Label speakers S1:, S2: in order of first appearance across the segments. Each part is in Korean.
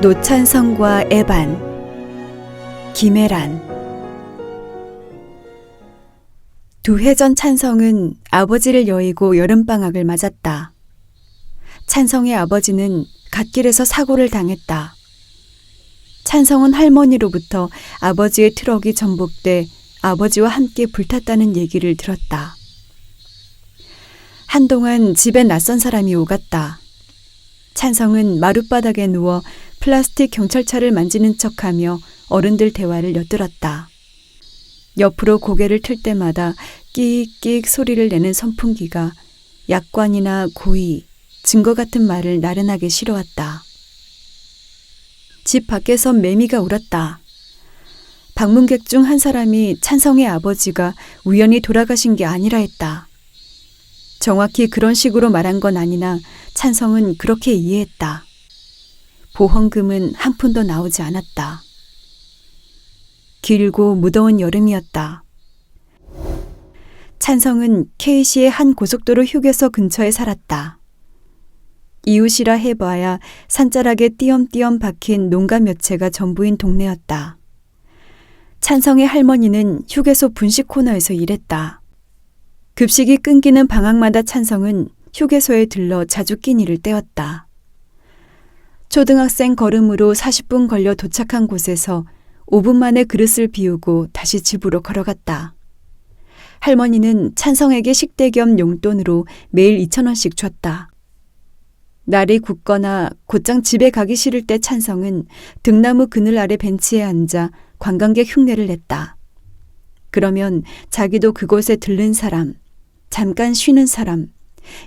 S1: 노찬성과 에반, 김애란. 두 해 전 찬성은 아버지를 여의고 여름방학을 맞았다. 찬성의 아버지는 갓길에서 사고를 당했다. 찬성은 할머니로부터 아버지의 트럭이 전복돼 아버지와 함께 불탔다는 얘기를 들었다. 한동안 집에 낯선 사람이 오갔다. 찬성은 마룻바닥에 누워 플라스틱 경찰차를 만지는 척하며 어른들 대화를 엿들었다. 옆으로 고개를 틀 때마다 끼익끼익 소리를 내는 선풍기가 약관이나 고의, 증거 같은 말을 나른하게 실어왔다. 집 밖에서 매미가 울었다. 방문객 중 한 사람이 찬성의 아버지가 우연히 돌아가신 게 아니라 했다. 정확히 그런 식으로 말한 건 아니나 찬성은 그렇게 이해했다. 보험금은 한 푼도 나오지 않았다. 길고 무더운 여름이었다. 찬성은 K시의 한 고속도로 휴게소 근처에 살았다. 이웃이라 해봐야 산자락에 띄엄띄엄 박힌 농가 몇 채가 전부인 동네였다. 찬성의 할머니는 휴게소 분식 코너에서 일했다. 급식이 끊기는 방학마다 찬성은 휴게소에 들러 자주 끼니를 때웠다. 초등학생 걸음으로 40분 걸려 도착한 곳에서 5분 만에 그릇을 비우고 다시 집으로 걸어갔다. 할머니는 찬성에게 식대 겸 용돈으로 매일 2,000원씩 줬다. 날이 굳거나 곧장 집에 가기 싫을 때 찬성은 등나무 그늘 아래 벤치에 앉아 관광객 흉내를 냈다. 그러면 자기도 그곳에 들른 사람, 잠깐 쉬는 사람,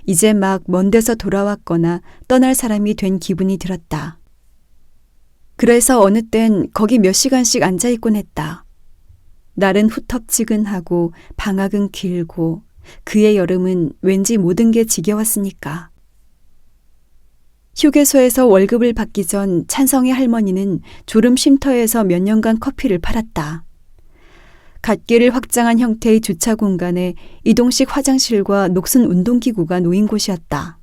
S1: 이제 막 먼 데서 돌아왔거나 떠날 사람이 된 기분이 들었다. 그래서 어느 땐 거기 몇 시간씩 앉아있곤 했다. 날은 후텁지근하고 방학은 길고 그의 여름은 왠지 모든 게 지겨웠으니까. 휴게소에서 월급을 받기 전 찬성의 할머니는 졸음 쉼터에서 몇 년간 커피를 팔았다. 갓길을 확장한 형태의 주차 공간에 이동식 화장실과 녹슨 운동기구가 놓인 곳이었다.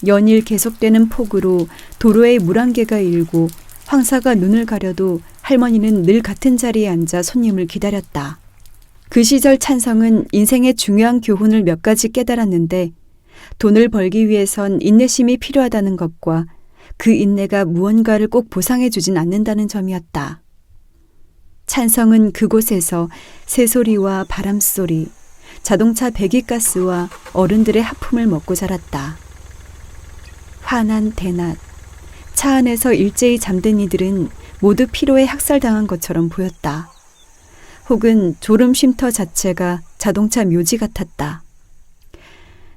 S1: 연일 계속되는 폭우로 도로에 물안개가 일고 황사가 눈을 가려도 할머니는 늘 같은 자리에 앉아 손님을 기다렸다. 그 시절 찬성은 인생의 중요한 교훈을 몇 가지 깨달았는데 돈을 벌기 위해선 인내심이 필요하다는 것과 그 인내가 무언가를 꼭 보상해 주진 않는다는 점이었다. 찬성은 그곳에서 새소리와 바람소리, 자동차 배기가스와 어른들의 하품을 먹고 자랐다. 화난 대낮, 차 안에서 일제히 잠든 이들은 모두 피로에 학살당한 것처럼 보였다. 혹은 졸음 쉼터 자체가 자동차 묘지 같았다.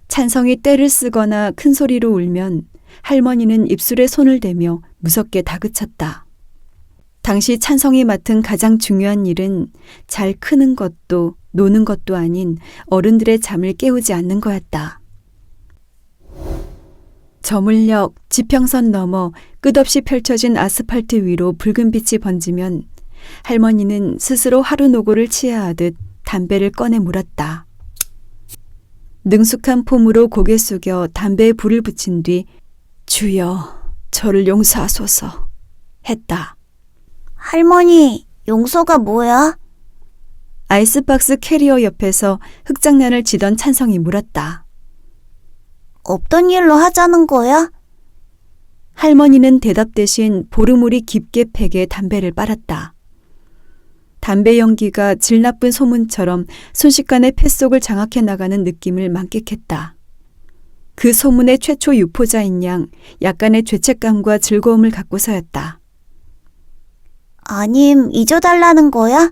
S1: 찬성이 떼를 쓰거나 큰 소리로 울면 할머니는 입술에 손을 대며 무섭게 다그쳤다. 당시 찬성이 맡은 가장 중요한 일은 잘 크는 것도 노는 것도 아닌 어른들의 잠을 깨우지 않는 거였다. 저물역, 지평선 너머 끝없이 펼쳐진 아스팔트 위로 붉은 빛이 번지면 할머니는 스스로 하루 노고를 치하하듯 담배를 꺼내 물었다. 능숙한 폼으로 고개 숙여 담배에 불을 붙인 뒤 주여, 저를 용서하소서 했다.
S2: 할머니, 용서가 뭐야?
S1: 아이스박스 캐리어 옆에서 흙장난을 치던 찬성이 물었다.
S2: 없던 일로 하자는 거야?
S1: 할머니는 대답 대신 보르물이 깊게 팩에 담배를 빨았다. 담배 연기가 질 나쁜 소문처럼 순식간에 폐속을 장악해 나가는 느낌을 만끽했다. 그 소문의 최초 유포자인 양 약간의 죄책감과 즐거움을 갖고서였다.
S2: 아님 잊어달라는 거야?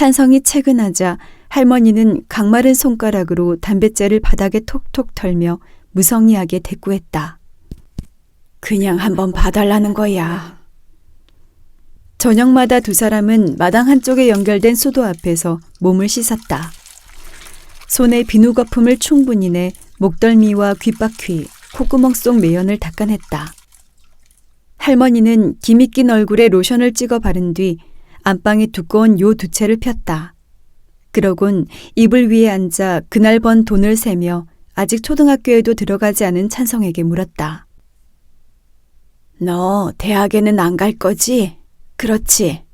S1: 찬성이 채근하자 할머니는 강마른 손가락으로 담뱃재를 바닥에 톡톡 털며 무성의하게 대꾸했다. 그냥 한번 봐달라는 거야. 저녁마다 두 사람은 마당 한쪽에 연결된 수도 앞에서 몸을 씻었다. 손에 비누 거품을 충분히 내 목덜미와 귓바퀴, 콧구멍 속 매연을 닦아냈다. 할머니는 기미 낀 얼굴에 로션을 찍어 바른 뒤 안방에 두꺼운 요 두 채를 폈다. 그러곤 이불 위에 앉아 그날 번 돈을 세며 아직 초등학교에도 들어가지 않은 찬성에게 물었다. 너 대학에는 안 갈 거지? 그렇지.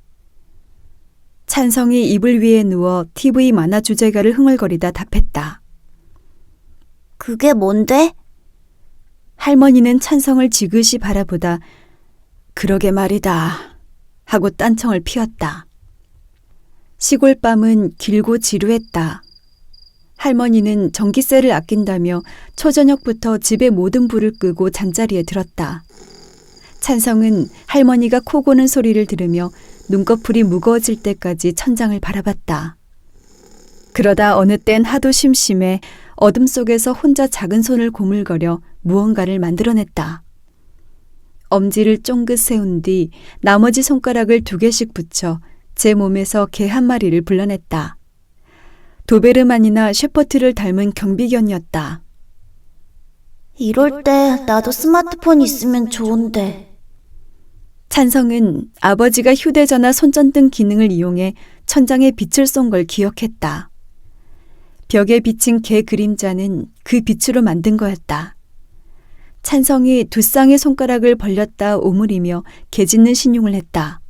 S1: 찬성이 이불 위에 누워 TV 만화 주제가를 흥얼거리다 답했다.
S2: 그게 뭔데?
S1: 할머니는 찬성을 지그시 바라보다 그러게 말이다 하고 딴청을 피웠다. 시골 밤은 길고 지루했다. 할머니는 전기세를 아낀다며 초저녁부터 집의 모든 불을 끄고 잠자리에 들었다. 찬성은 할머니가 코 고는 소리를 들으며 눈꺼풀이 무거워질 때까지 천장을 바라봤다. 그러다 어느 땐 하도 심심해 어둠 속에서 혼자 작은 손을 고물거려 무언가를 만들어냈다. 엄지를 쫑긋 세운 뒤 나머지 손가락을 2개씩 붙여 제 몸에서 개 한 마리를 불러냈다. 도베르만이나 셰퍼트를 닮은 경비견이었다.
S2: 이럴 때 나도 스마트폰 있으면 좋은데.
S1: 찬성은 아버지가 휴대전화 손전등 기능을 이용해 천장에 빛을 쏜 걸 기억했다. 벽에 비친 개 그림자는 그 빛으로 만든 거였다. 찬성이 두 쌍의 손가락을 벌렸다 오므리며 개 짖는 신용을 했다.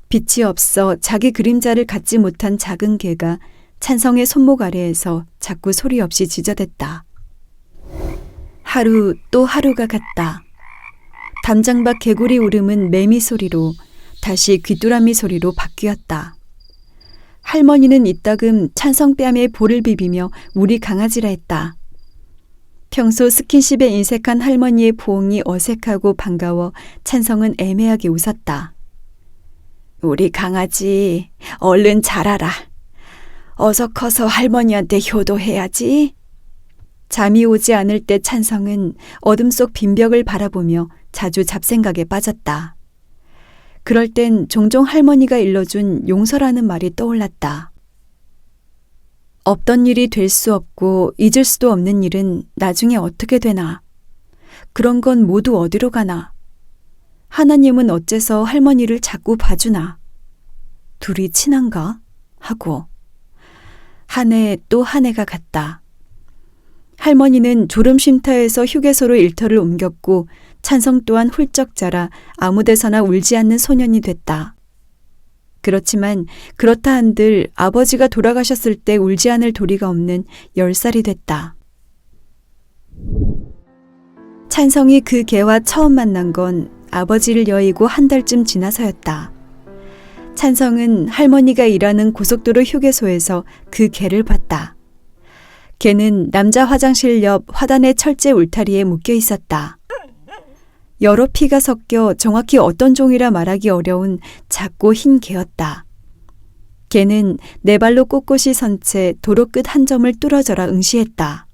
S1: 빛이 없어 자기 그림자를 갖지 못한 작은 개가 찬성의 손목 아래에서 자꾸 소리 없이 짖어댔다. 하루 또 하루가 갔다. 담장밖 개구리 울음은 매미 소리로 다시 귀뚜라미 소리로 바뀌었다. 할머니는 이따금 찬성 뺨에 볼을 비비며 우리 강아지라 했다. 평소 스킨십에 인색한 할머니의 포옹이 어색하고 반가워 찬성은 애매하게 웃었다. 우리 강아지 얼른 자라라. 어서 커서 할머니한테 효도해야지. 잠이 오지 않을 때 찬성은 어둠 속 빈벽을 바라보며 자주 잡생각에 빠졌다. 그럴 땐 종종 할머니가 일러준 용서라는 말이 떠올랐다. 없던 일이 될 수 없고 잊을 수도 없는 일은 나중에 어떻게 되나. 그런 건 모두 어디로 가나. 하나님은 어째서 할머니를 자꾸 봐주나. 둘이 친한가? 하고. 한 해 또 한 해가 갔다. 할머니는 졸음쉼터에서 휴게소로 일터를 옮겼고 찬성 또한 훌쩍 자라 아무 데서나 울지 않는 소년이 됐다. 그렇지만 그렇다 한들 아버지가 돌아가셨을 때 울지 않을 도리가 없는 10살이 됐다. 찬성이 그 개와 처음 만난 건 아버지를 여의고 한 달쯤 지나서였다. 찬성은 할머니가 일하는 고속도로 휴게소에서 그 개를 봤다. 개는 남자 화장실 옆 화단의 철제 울타리에 묶여 있었다. 여러 피가 섞여 정확히 어떤 종이라 말하기 어려운 작고 흰 개였다. 개는 네 발로 꼿꼿이 선 채 도로 끝 한 점을 뚫어져라 응시했다.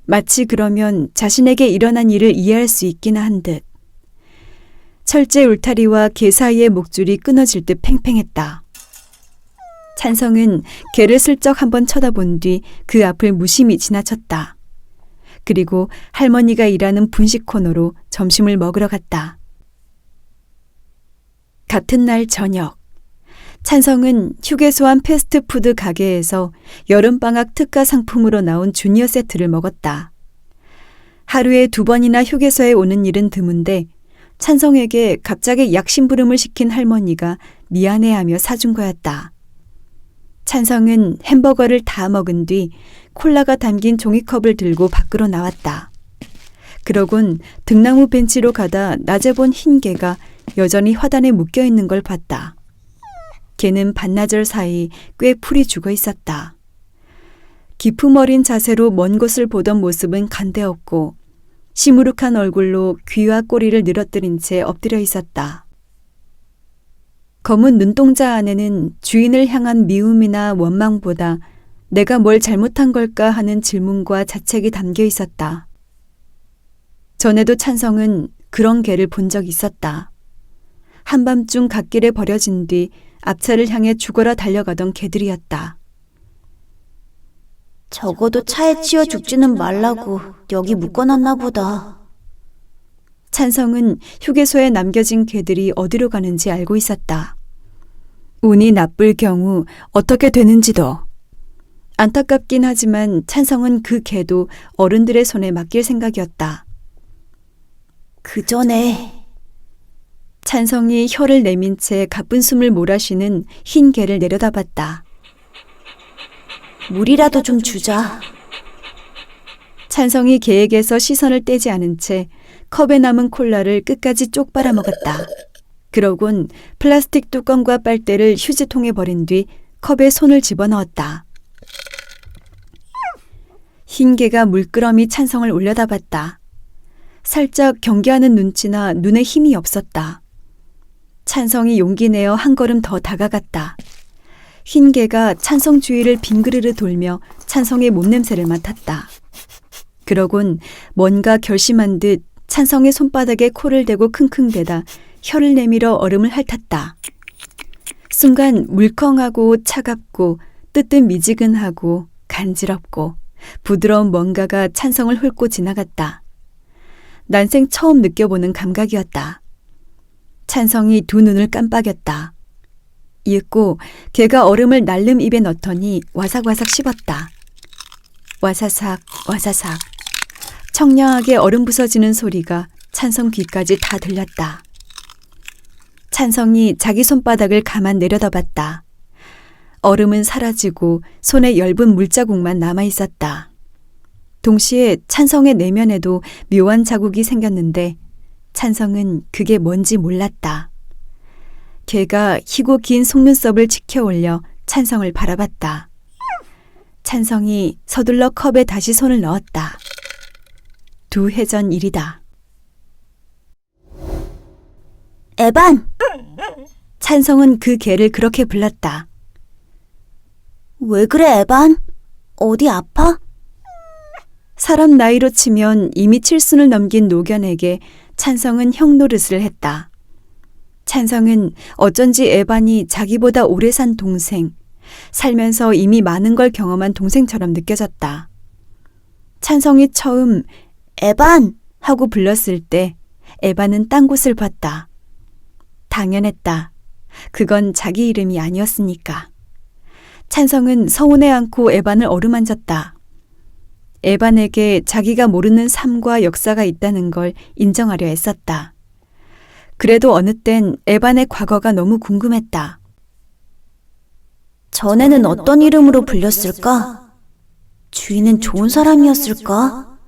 S1: 마치 그러면 자신에게 일어난 일을 이해할 수 있기나 한 듯. 철제 울타리와 개 사이의 목줄이 끊어질 듯 팽팽했다. 찬성은 개를 슬쩍 한번 쳐다본 뒤 그 앞을 무심히 지나쳤다. 그리고 할머니가 일하는 분식 코너로 점심을 먹으러 갔다. 같은 날 저녁, 찬성은 휴게소 안 패스트푸드 가게에서 여름방학 특가 상품으로 나온 주니어 세트를 먹었다. 하루에 2번이나 휴게소에 오는 일은 드문데 찬성에게 갑자기 약심부름을 시킨 할머니가 미안해하며 사준 거였다. 찬성은 햄버거를 다 먹은 뒤 콜라가 담긴 종이컵을 들고 밖으로 나왔다. 그러곤 등나무 벤치로 가다 낮에 본 흰 개가 여전히 화단에 묶여 있는 걸 봤다. 개는 반나절 사이 꽤 풀이 죽어 있었다. 기품 어린 자세로 먼 곳을 보던 모습은 간대없고 시무룩한 얼굴로 귀와 꼬리를 늘어뜨린 채 엎드려 있었다. 검은 눈동자 안에는 주인을 향한 미움이나 원망보다 내가 뭘 잘못한 걸까 하는 질문과 자책이 담겨 있었다. 전에도 찬성은 그런 개를 본 적 있었다. 한밤중 갓길에 버려진 뒤 앞차를 향해 죽어라 달려가던 개들이었다.
S2: 적어도 차에 치여 죽지는 말라고 여기 묶어놨나 보다.
S1: 찬성은 휴게소에 남겨진 개들이 어디로 가는지 알고 있었다. 운이 나쁠 경우 어떻게 되는지도. 안타깝긴 하지만 찬성은 그 개도 어른들의 손에 맡길 생각이었다.
S2: 그 전에
S1: 찬성이 혀를 내민 채 가쁜 숨을 몰아쉬는 흰 개를 내려다봤다.
S2: 물이라도 좀 주자.
S1: 찬성이 개에게서 시선을 떼지 않은 채 컵에 남은 콜라를 끝까지 쪽 빨아먹었다. 그러곤 플라스틱 뚜껑과 빨대를 휴지통에 버린 뒤 컵에 손을 집어넣었다. 흰 개가 물끄러미 찬성을 올려다봤다. 살짝 경계하는 눈치나 눈에 힘이 없었다. 찬성이 용기 내어 한 걸음 더 다가갔다. 흰 개가 찬성 주위를 빙그르르 돌며 찬성의 몸냄새를 맡았다. 그러곤 뭔가 결심한 듯 찬성의 손바닥에 코를 대고 킁킁대다 혀를 내밀어 얼음을 핥았다. 순간 물컹하고 차갑고 뜨뜻미지근하고 간지럽고 부드러운 뭔가가 찬성을 훑고 지나갔다. 난생 처음 느껴보는 감각이었다. 찬성이 두 눈을 깜빡였다. 이윽고 개가 얼음을 날름 입에 넣더니 와삭와삭 씹었다. 와사삭 와사삭 청량하게 얼음 부서지는 소리가 찬성 귀까지 다 들렸다. 찬성이 자기 손바닥을 가만 내려다봤다. 얼음은 사라지고 손에 엷은 물자국만 남아있었다. 동시에 찬성의 내면에도 묘한 자국이 생겼는데 찬성은 그게 뭔지 몰랐다. 개가 희고 긴 속눈썹을 치켜 올려 찬성을 바라봤다. 찬성이 서둘러 컵에 다시 손을 넣었다. 두 해 전 일이다.
S2: 에반!
S1: 찬성은 그 개를 그렇게 불렀다.
S2: 왜 그래, 에반? 어디 아파?
S1: 사람 나이로 치면 이미 칠순을 넘긴 노견에게 찬성은 형 노릇을 했다. 찬성은 어쩐지 에반이 자기보다 오래 산 동생, 살면서 이미 많은 걸 경험한 동생처럼 느껴졌다. 찬성이 처음
S2: 에반!
S1: 하고 불렀을 때 에반은 딴 곳을 봤다. 당연했다. 그건 자기 이름이 아니었으니까. 찬성은 서운해 않고 에반을 어루만졌다. 에반에게 자기가 모르는 삶과 역사가 있다는 걸 인정하려 애썼다. 그래도 어느 땐 에반의 과거가 너무 궁금했다.
S2: 전에는 어떤 이름으로 불렸을까? 주인은 좋은 사람이었을까?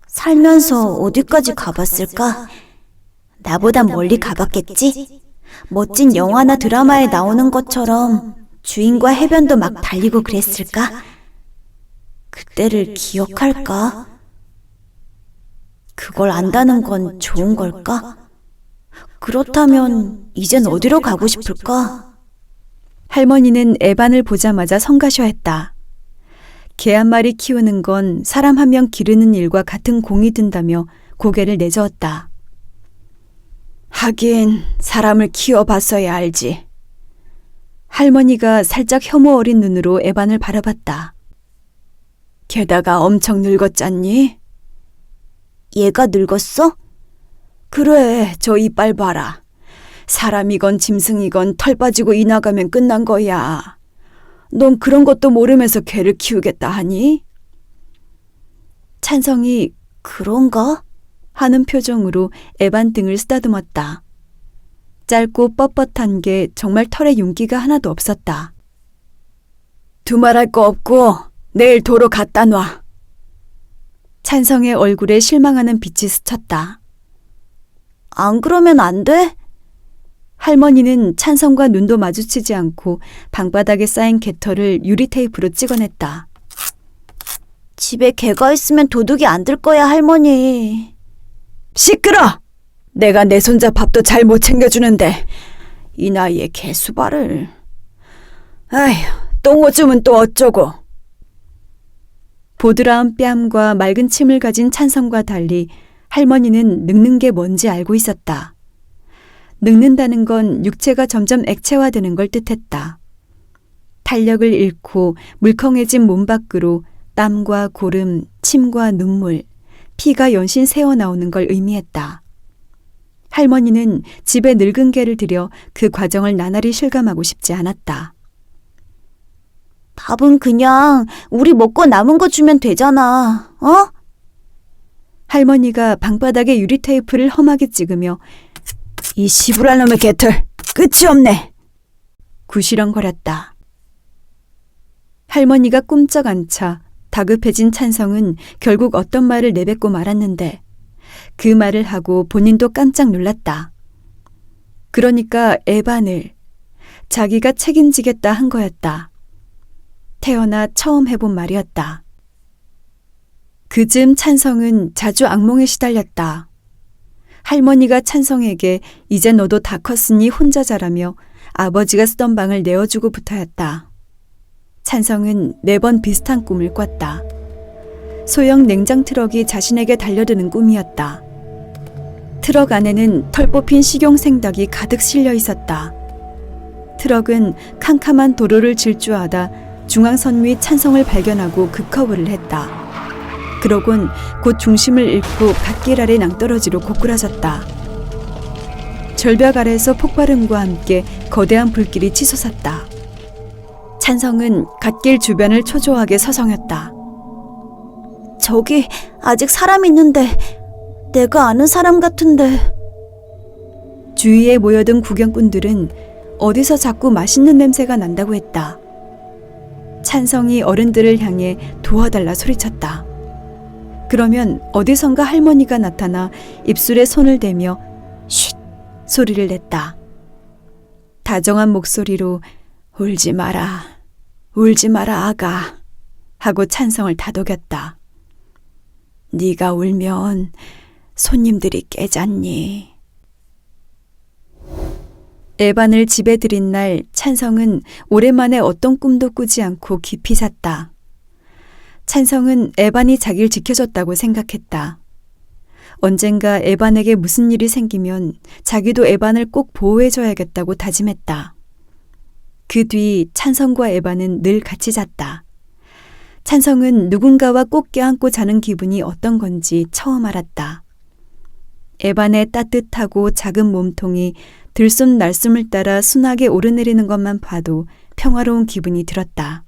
S2: 살면서 어디까지 가봤을까? 나보다 멀리 가봤겠지? 멋진 영화나 드라마에 나오는 것처럼 주인과 해변도 막 달리고 그랬을까? 그때를 기억할까? 그걸 안다는 건 좋은 걸까? 그렇다면 이젠 어디로 가고 싶을까?
S1: 할머니는 에반을 보자마자 성가셔했다. 개 한 마리 키우는 건 사람 한 명 기르는 일과 같은 공이 든다며 고개를 내저었다. 하긴 사람을 키워봤어야 알지. 할머니가 살짝 혐오 어린 눈으로 에반을 바라봤다. 게다가 엄청 늙었잖니?
S2: 얘가 늙었어?
S1: 그래, 저 이빨 봐라. 사람이건 짐승이건 털 빠지고 이 나가면 끝난 거야. 넌 그런 것도 모르면서 개를 키우겠다 하니? 찬성이
S2: 그런가?
S1: 하는 표정으로 에반 등을 쓰다듬었다. 짧고 뻣뻣한 게 정말 털에 윤기가 하나도 없었다. 두말할 거 없고 내일 도로 갖다 놔. 찬성의 얼굴에 실망하는 빛이 스쳤다.
S2: 안 그러면 안 돼?
S1: 할머니는 찬성과 눈도 마주치지 않고 방바닥에 쌓인 개털을 유리 테이프로 찍어냈다.
S2: 집에 개가 있으면 도둑이 안 들 거야, 할머니.
S1: 시끄러! 내가 내 손자 밥도 잘 못 챙겨주는데 이 나이에 개수발을. 아휴, 똥오줌은 또 어쩌고. 보드라운 뺨과 맑은 침을 가진 찬성과 달리 할머니는 늙는 게 뭔지 알고 있었다. 늙는다는 건 육체가 점점 액체화되는 걸 뜻했다. 탄력을 잃고 물컹해진 몸 밖으로 땀과 고름, 침과 눈물, 피가 연신 새어나오는 걸 의미했다. 할머니는 집에 늙은 개를 들여 그 과정을 나날이 실감하고 싶지 않았다.
S2: 밥은 그냥 우리 먹고 남은 거 주면 되잖아, 어?
S1: 할머니가 방바닥에 유리 테이프를 험하게 찍으며 이 시부랄 놈의 개털, 끝이 없네. 구시렁거렸다. 할머니가 꿈쩍 않자 다급해진 찬성은 결국 어떤 말을 내뱉고 말았는데 그 말을 하고 본인도 깜짝 놀랐다. 그러니까 에반을 자기가 책임지겠다 한 거였다. 태어나 처음 해본 말이었다. 그쯤 찬성은 자주 악몽에 시달렸다. 할머니가 찬성에게 이제 너도 다 컸으니 혼자 자라며 아버지가 쓰던 방을 내어주고부터였다. 찬성은 매번 비슷한 꿈을 꿨다. 소형 냉장 트럭이 자신에게 달려드는 꿈이었다. 트럭 안에는 털 뽑힌 식용생닭이 가득 실려 있었다. 트럭은 캄캄한 도로를 질주하다 중앙선 위 찬성을 발견하고 급커브를 했다. 그러곤 곧 중심을 잃고 갓길 아래 낭떠러지로 고꾸라졌다. 절벽 아래에서 폭발음과 함께 거대한 불길이 치솟았다. 찬성은 갓길 주변을 초조하게 서성였다.
S2: 저기 아직 사람 있는데, 내가 아는 사람 같은데.
S1: 주위에 모여든 구경꾼들은 어디서 자꾸 맛있는 냄새가 난다고 했다. 찬성이 어른들을 향해 도와달라 소리쳤다. 그러면 어디선가 할머니가 나타나 입술에 손을 대며 쉿 소리를 냈다. 다정한 목소리로 울지 마라, 울지 마라 아가 하고 찬성을 다독였다. 네가 울면 손님들이 깨잖니. 에반을 집에 들인 날 찬성은 오랜만에 어떤 꿈도 꾸지 않고 깊이 잤다. 찬성은 에반이 자기를 지켜줬다고 생각했다. 언젠가 에반에게 무슨 일이 생기면 자기도 에반을 꼭 보호해줘야겠다고 다짐했다. 그 뒤 찬성과 에반은 늘 같이 잤다. 찬성은 누군가와 꼭 껴안고 자는 기분이 어떤 건지 처음 알았다. 에반의 따뜻하고 작은 몸통이 들숨 날숨을 따라 순하게 오르내리는 것만 봐도 평화로운 기분이 들었다.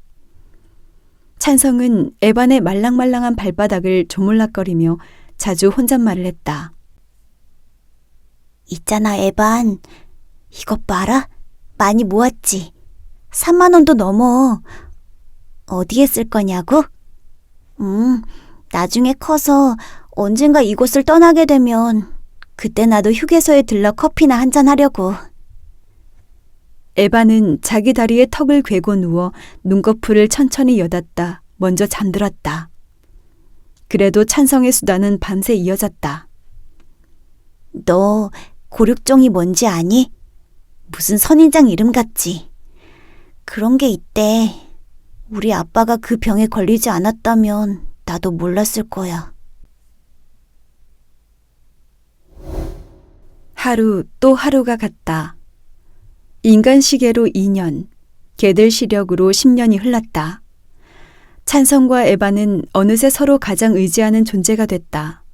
S1: 찬성은 에반의 말랑말랑한 발바닥을 조물락거리며 자주 혼잣말을 했다.
S2: 있잖아, 에반. 이것 봐라. 많이 모았지. 3만 원도 넘어. 어디에 쓸 거냐고? 나중에 커서 언젠가 이곳을 떠나게 되면 그때 나도 휴게소에 들러 커피나 한잔 하려고.
S1: 에반은 자기 다리에 턱을 괴고 누워 눈꺼풀을 천천히 여닫다 먼저 잠들었다. 그래도 찬성의 수다는 밤새 이어졌다.
S2: 너 고륙종이 뭔지 아니? 무슨 선인장 이름 같지? 그런 게 있대. 우리 아빠가 그 병에 걸리지 않았다면 나도 몰랐을 거야.
S1: 하루 또 하루가 갔다. 인간 시계로 2년, 개들 시력으로 10년이 흘렀다. 찬성과 에반은 어느새 서로 가장 의지하는 존재가 됐다.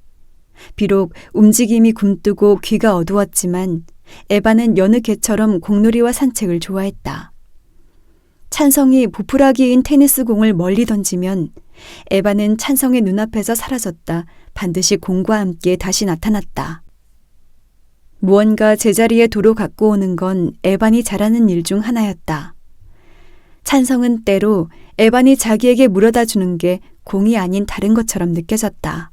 S1: 비록 움직임이 굼뜨고 귀가 어두웠지만 에반은 여느 개처럼 공놀이와 산책을 좋아했다. 찬성이 보풀하기인 테니스 공을 멀리 던지면 에반은 찬성의 눈앞에서 사라졌다 반드시 공과 함께 다시 나타났다. 무언가 제자리에 도로 갖고 오는 건 에반이 잘하는 일 중 하나였다. 찬성은 때로 에반이 자기에게 물어다 주는 게 공이 아닌 다른 것처럼 느껴졌다.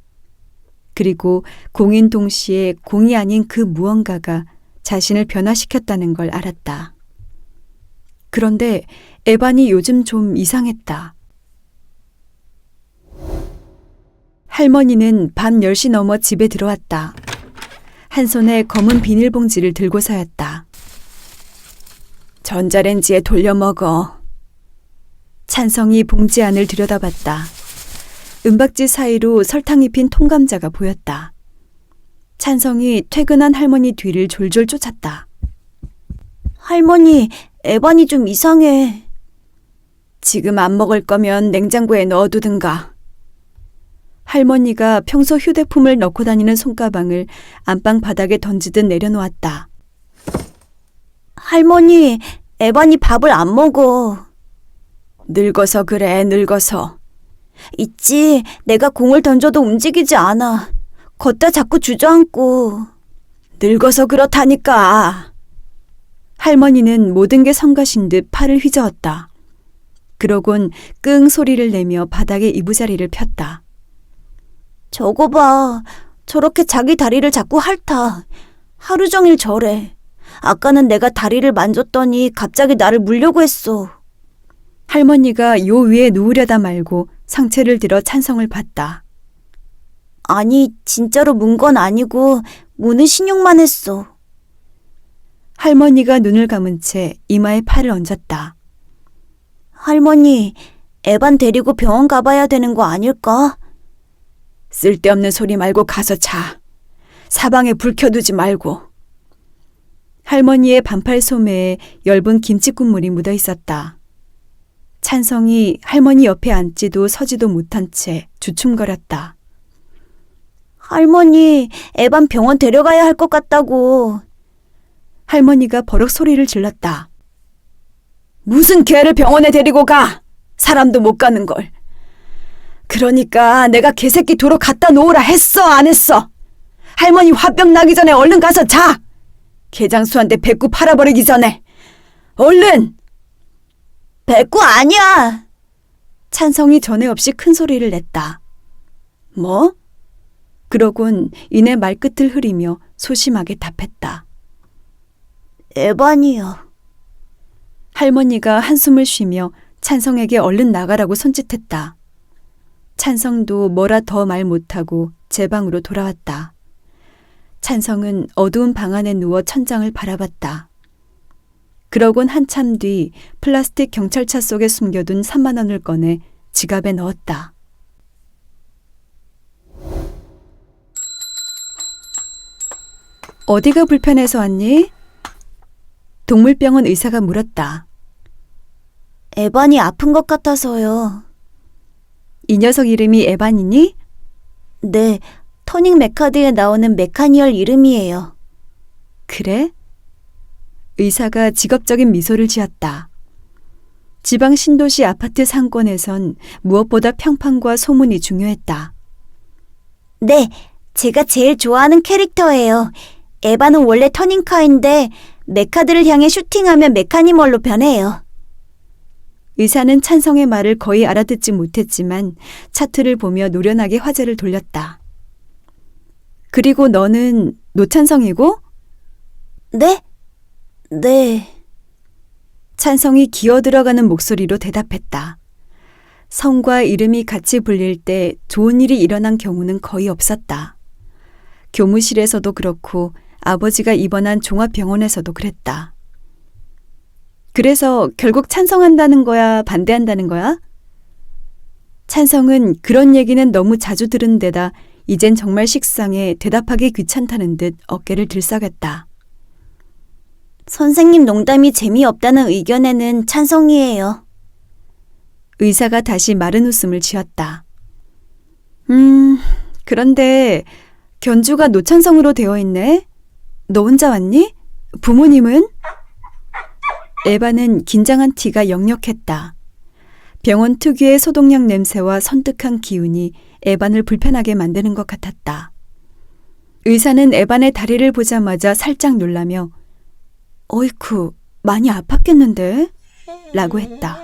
S1: 그리고 공인 동시에 공이 아닌 그 무언가가 자신을 변화시켰다는 걸 알았다. 그런데 에반이 요즘 좀 이상했다. 할머니는 밤 10시 넘어 집에 들어왔다. 한 손에 검은 비닐봉지를 들고 서였다. 전자레인지에 돌려 먹어. 찬성이 봉지 안을 들여다봤다. 은박지 사이로 설탕 입힌 통감자가 보였다. 찬성이 퇴근한 할머니 뒤를 졸졸 쫓았다.
S2: 할머니, 에반이 좀 이상해.
S1: 지금 안 먹을 거면 냉장고에 넣어두든가. 할머니가 평소 휴대폰을 넣고 다니는 손가방을 안방 바닥에 던지듯 내려놓았다.
S2: 할머니, 에반이 밥을 안 먹어.
S1: 늙어서 그래, 늙어서.
S2: 있지, 내가 공을 던져도 움직이지 않아. 걷다 자꾸 주저앉고.
S1: 늙어서 그렇다니까. 할머니는 모든 게 성가신 듯 팔을 휘저었다. 그러곤 끙 소리를 내며 바닥에 이부자리를 폈다.
S2: 저거 봐. 저렇게 자기 다리를 자꾸 핥아. 하루 종일 저래. 아까는 내가 다리를 만졌더니 갑자기 나를 물려고 했어.
S1: 할머니가 요 위에 누우려다 말고 상체를 들어 찬성을 봤다.
S2: 아니, 진짜로 문 건 아니고 무는 신용만 했어.
S1: 할머니가 눈을 감은 채 이마에 팔을 얹었다.
S2: 할머니, 에반 데리고 병원 가봐야 되는 거 아닐까?
S1: 쓸데없는 소리 말고 가서 자. 사방에 불 켜두지 말고. 할머니의 반팔 소매에 엷은 김치 국물이 묻어 있었다. 찬성이 할머니 옆에 앉지도 서지도 못한 채 주춤거렸다.
S2: 할머니, 에반 병원 데려가야 할 것 같다고.
S1: 할머니가 버럭 소리를 질렀다. 무슨 개를 병원에 데리고 가! 사람도 못 가는 걸. 그러니까 내가 개새끼 도로 갖다 놓으라 했어, 안 했어? 할머니 화병 나기 전에 얼른 가서 자! 개장수한테 배꼽 팔아버리기 전에. 얼른!
S2: 배꼽 아니야!
S1: 찬성이 전에 없이 큰 소리를 냈다. 뭐? 그러곤 이내 말끝을 흐리며 소심하게 답했다.
S2: 에반이야.
S1: 할머니가 한숨을 쉬며 찬성에게 얼른 나가라고 손짓했다. 찬성도 뭐라 더 말 못하고 제 방으로 돌아왔다. 찬성은 어두운 방 안에 누워 천장을 바라봤다. 그러곤 한참 뒤 플라스틱 경찰차 속에 숨겨둔 3만 원을 꺼내 지갑에 넣었다. 어디가 불편해서 왔니? 동물병원 의사가 물었다.
S2: 에반이 아픈 것 같아서요.
S1: 이 녀석 이름이 에반이니?
S2: 네, 터닝 메카드에 나오는 메카니얼 이름이에요.
S1: 그래? 의사가 직업적인 미소를 지었다. 지방 신도시 아파트 상권에선 무엇보다 평판과 소문이 중요했다.
S2: 네, 제가 제일 좋아하는 캐릭터예요. 에반은 원래 터닝카인데 메카드를 향해 슈팅하면 메카니멀로 변해요.
S1: 의사는 찬성의 말을 거의 알아듣지 못했지만 차트를 보며 노련하게 화제를 돌렸다. 그리고 너는 노찬성이고?
S2: 네? 네.
S1: 찬성이 기어 들어가는 목소리로 대답했다. 성과 이름이 같이 불릴 때 좋은 일이 일어난 경우는 거의 없었다. 교무실에서도 그렇고 아버지가 입원한 종합병원에서도 그랬다. 그래서 결국 찬성한다는 거야, 반대한다는 거야? 찬성은 그런 얘기는 너무 자주 들은 데다 이젠 정말 식상해 대답하기 귀찮다는 듯 어깨를 들썩였다.
S2: 선생님 농담이 재미없다는 의견에는 찬성이에요.
S1: 의사가 다시 마른 웃음을 지었다. 그런데 견주가 노찬성으로 되어 있네? 너 혼자 왔니? 부모님은? 에바는 긴장한 티가 역력했다. 병원 특유의 소독약 냄새와 선뜩한 기운이 에반을 불편하게 만드는 것 같았다. 의사는 에반의 다리를 보자마자 살짝 놀라며 어이쿠, 많이 아팠겠는데? 라고 했다.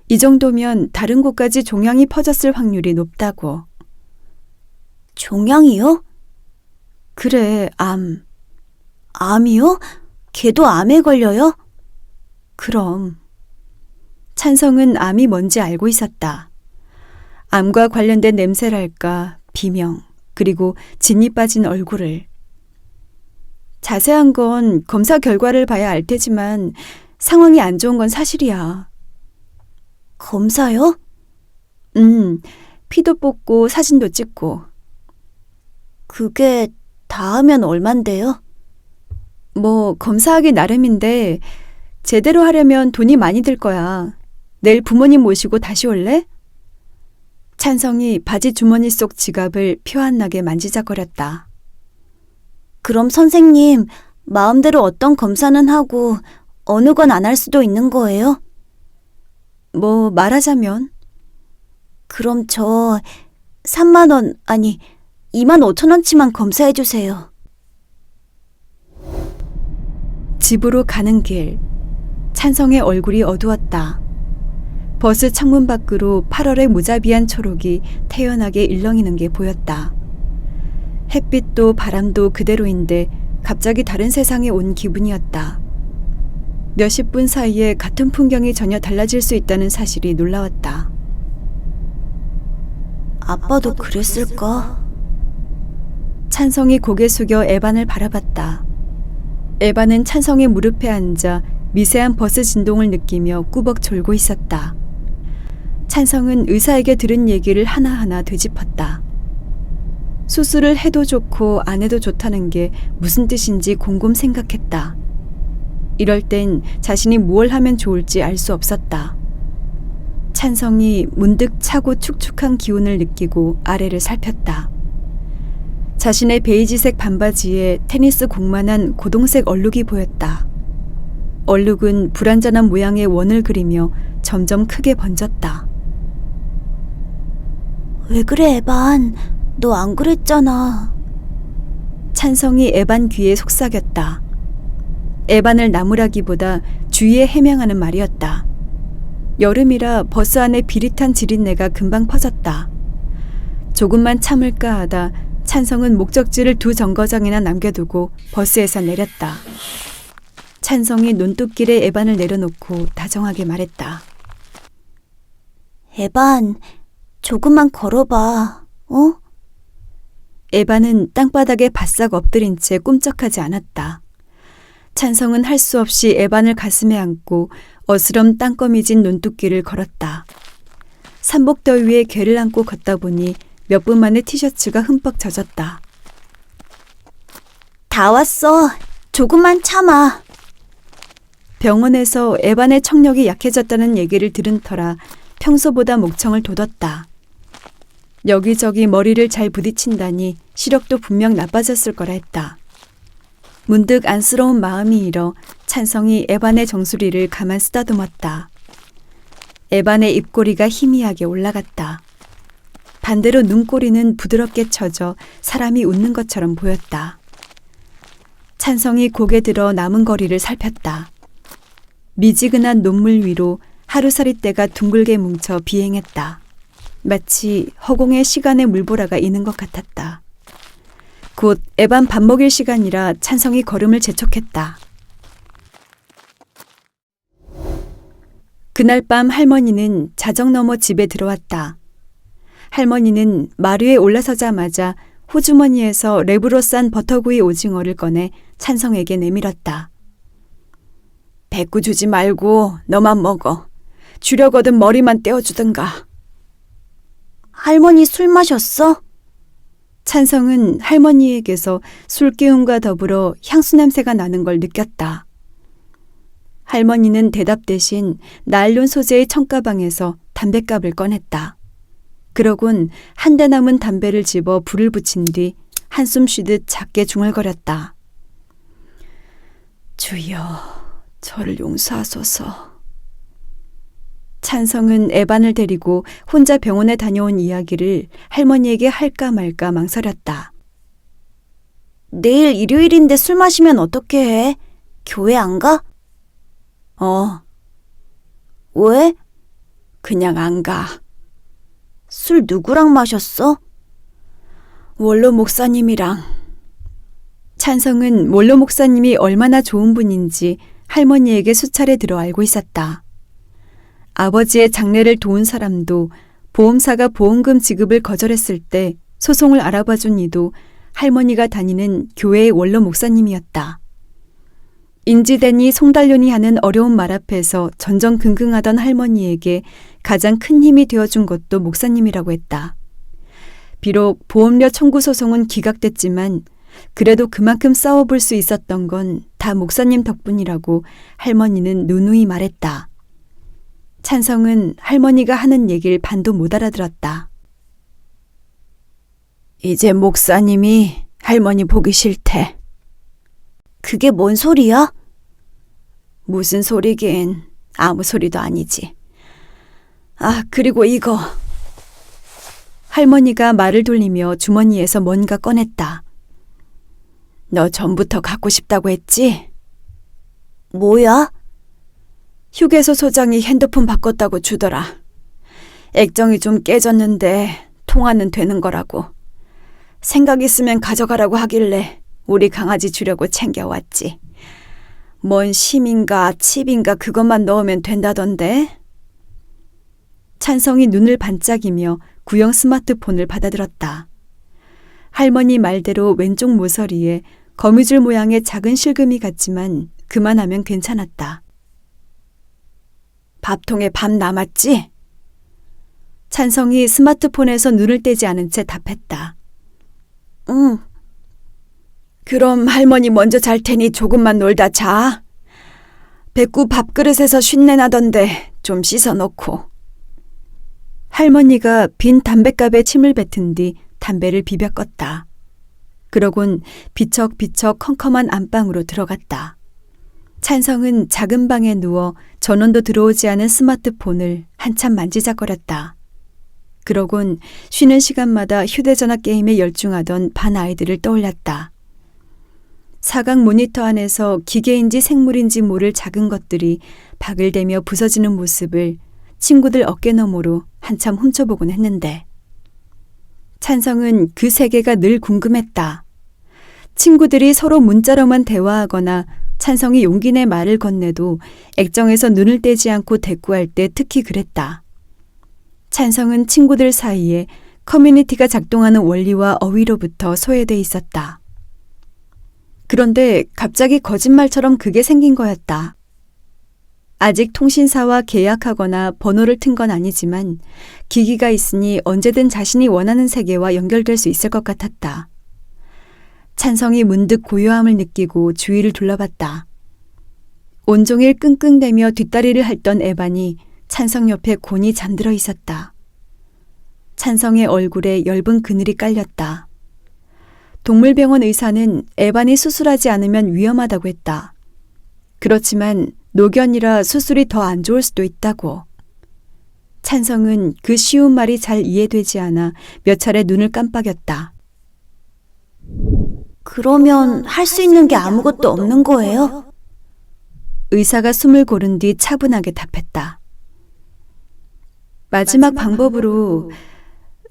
S1: 이 정도면 다른 곳까지 종양이 퍼졌을 확률이 높다고.
S2: 종양이요?
S1: 그래, 암.
S2: 암이요? 걔도 암에 걸려요?
S1: 그럼. 찬성은 암이 뭔지 알고 있었다. 암과 관련된 냄새랄까, 비명, 그리고 진이 빠진 얼굴을. 자세한 건 검사 결과를 봐야 알 테지만 상황이 안 좋은 건 사실이야.
S2: 검사요?
S1: 피도 뽑고 사진도 찍고.
S2: 그게 다 하면 얼만데요?
S1: 뭐 검사하기 나름인데 제대로 하려면 돈이 많이 들 거야. 내일 부모님 모시고 다시 올래? 찬성이 바지 주머니 속 지갑을 표 안 나게 만지작거렸다.
S2: 그럼 선생님, 마음대로 어떤 검사는 하고 어느 건 안 할 수도 있는 거예요?
S1: 뭐 말하자면
S2: 그럼 저 3만 원, 아니 2만 5천 원치만 검사해 주세요.
S1: 집으로 가는 길, 찬성의 얼굴이 어두웠다. 버스 창문 밖으로 8월의 무자비한 초록이 태연하게 일렁이는 게 보였다. 햇빛도 바람도 그대로인데 갑자기 다른 세상에 온 기분이었다. 몇십 분 사이에 같은 풍경이 전혀 달라질 수 있다는 사실이 놀라웠다.
S2: 아빠도 그랬을까?
S1: 찬성이 고개 숙여 에반을 바라봤다. 에반은 찬성의 무릎에 앉아 미세한 버스 진동을 느끼며 꾸벅 졸고 있었다. 찬성은 의사에게 들은 얘기를 하나하나 되짚었다. 수술을 해도 좋고 안 해도 좋다는 게 무슨 뜻인지 곰곰 생각했다. 이럴 땐 자신이 무얼 하면 좋을지 알 수 없었다. 찬성이 문득 차고 축축한 기운을 느끼고 아래를 살폈다. 자신의 베이지색 반바지에 테니스 공만한 고동색 얼룩이 보였다. 얼룩은 불완전한 모양의 원을 그리며 점점 크게 번졌다.
S2: 왜 그래, 에반? 너 안 그랬잖아.
S1: 찬성이 에반 귀에 속삭였다. 에반을 나무라기보다 주위에 해명하는 말이었다. 여름이라 버스 안에 비릿한 지린내가 금방 퍼졌다. 조금만 참을까 하다 찬성은 목적지를 2정거장이나 남겨두고 버스에서 내렸다. 찬성이 논뚝길에 에반을 내려놓고 다정하게 말했다.
S2: 에반, 조금만 걸어봐, 어?
S1: 에반은 땅바닥에 바싹 엎드린 채 꿈쩍하지 않았다. 찬성은 할 수 없이 에반을 가슴에 안고 어스럼 땅거미진 논뚝길을 걸었다. 삼복더위에 괴를 안고 걷다 보니 몇 분 만에 티셔츠가 흠뻑 젖었다.
S2: 다 왔어. 조금만 참아.
S1: 병원에서 에반의 청력이 약해졌다는 얘기를 들은 터라 평소보다 목청을 돋웠다. 여기저기 머리를 잘 부딪힌다니 시력도 분명 나빠졌을 거라 했다. 문득 안쓰러운 마음이 일어 찬성이 에반의 정수리를 가만 쓰다듬었다. 에반의 입꼬리가 희미하게 올라갔다. 반대로 눈꼬리는 부드럽게 쳐져 사람이 웃는 것처럼 보였다. 찬성이 고개 들어 남은 거리를 살폈다. 미지근한 논물 위로 하루살이떼가 둥글게 뭉쳐 비행했다. 마치 허공에 시간의 물보라가 있는 것 같았다. 곧 에반 밥 먹일 시간이라 찬성이 걸음을 재촉했다. 그날 밤 할머니는 자정 넘어 집에 들어왔다. 할머니는 마루에 올라서자마자 호주머니에서 랩으로 싼 버터구이 오징어를 꺼내 찬성에게 내밀었다. 배구 주지 말고 너만 먹어. 주려거든 머리만 떼어주든가.
S2: 할머니 술 마셨어?
S1: 찬성은 할머니에게서 술기운과 더불어 향수 냄새가 나는 걸 느꼈다. 할머니는 대답 대신 나일론 소재의 청가방에서 담뱃갑을 꺼냈다. 그러곤 한 대 남은 담배를 집어 불을 붙인 뒤 한숨 쉬듯 작게 중얼거렸다. 주여, 저를 용서하소서. 찬성은 에반을 데리고 혼자 병원에 다녀온 이야기를 할머니에게 할까 말까 망설였다.
S2: 내일 일요일인데 술 마시면 어떻게 해? 교회 안 가? 왜?
S1: 그냥 안 가.
S2: 술 누구랑 마셨어?
S1: 원로 목사님이랑. 찬성은 원로 목사님이 얼마나 좋은 분인지 할머니에게 수차례 들어 알고 있었다. 아버지의 장례를 도운 사람도 보험사가 보험금 지급을 거절했을 때 소송을 알아봐준 이도 할머니가 다니는 교회의 원로 목사님이었다. 인지대니 송달련이 하는 어려운 말 앞에서 전전긍긍하던 할머니에게 가장 큰 힘이 되어준 것도 목사님이라고 했다. 비록 보험료 청구 소송은 기각됐지만 그래도 그만큼 싸워볼 수 있었던 건 다 목사님 덕분이라고 할머니는 누누이 말했다. 찬성은 할머니가 하는 얘기를 반도 못 알아들었다. 이제 목사님이 할머니 보기 싫대.
S2: 그게 뭔 소리야?
S1: 무슨 소리긴 아무 소리도 아니지. 아, 그리고 이거. 할머니가 말을 돌리며 주머니에서 뭔가 꺼냈다. 너 전부터 갖고 싶다고 했지?
S2: 뭐야?
S1: 휴게소 소장이 핸드폰 바꿨다고 주더라. 액정이 좀 깨졌는데 통화는 되는 거라고. 생각 있으면 가져가라고 하길래 우리 강아지 주려고 챙겨왔지. 뭔 심인가 칩인가 그것만 넣으면 된다던데. 찬성이 눈을 반짝이며 구형 스마트폰을 받아들었다. 할머니 말대로 왼쪽 모서리에 거미줄 모양의 작은 실금이 같지만 그만하면 괜찮았다. 밥통에 밥 남았지? 찬성이 스마트폰에서 눈을 떼지 않은 채 답했다.
S2: 응.
S1: 그럼 할머니 먼저 잘 테니 조금만 놀다 자. 배꼽 밥그릇에서 쉰내 나던데 좀 씻어놓고. 할머니가 빈 담뱃갑에 침을 뱉은 뒤 담배를 비벼 껐다. 그러곤 비척비척 컴컴한 안방으로 들어갔다. 찬성은 작은 방에 누워 전원도 들어오지 않은 스마트폰을 한참 만지작거렸다. 그러곤 쉬는 시간마다 휴대전화 게임에 열중하던 반 아이들을 떠올렸다. 사각 모니터 안에서 기계인지 생물인지 모를 작은 것들이 바글대며 부서지는 모습을 친구들 어깨너머로 한참 훔쳐보곤 했는데 찬성은 그 세계가 늘 궁금했다. 친구들이 서로 문자로만 대화하거나 찬성이 용기 내 말을 건네도 액정에서 눈을 떼지 않고 대꾸할 때 특히 그랬다. 찬성은 친구들 사이에 커뮤니티가 작동하는 원리와 어휘로부터 소외돼 있었다. 그런데 갑자기 거짓말처럼 그게 생긴 거였다. 아직 통신사와 계약하거나 번호를 튼 건 아니지만 기기가 있으니 언제든 자신이 원하는 세계와 연결될 수 있을 것 같았다. 찬성이 문득 고요함을 느끼고 주위를 둘러봤다. 온종일 끙끙대며 뒷다리를 핥던 에반이 찬성 옆에 곤히 잠들어 있었다. 찬성의 얼굴에 엷은 그늘이 깔렸다. 동물병원 의사는 에반이 수술하지 않으면 위험하다고 했다. 그렇지만 노견이라 수술이 더 안 좋을 수도 있다고. 찬성은 그 쉬운 말이 잘 이해되지 않아 몇 차례 눈을 깜빡였다.
S2: 그러면 할 수 있는 게 아무것도 없는 거예요?
S1: 의사가 숨을 고른 뒤 차분하게 답했다. 마지막 방법으로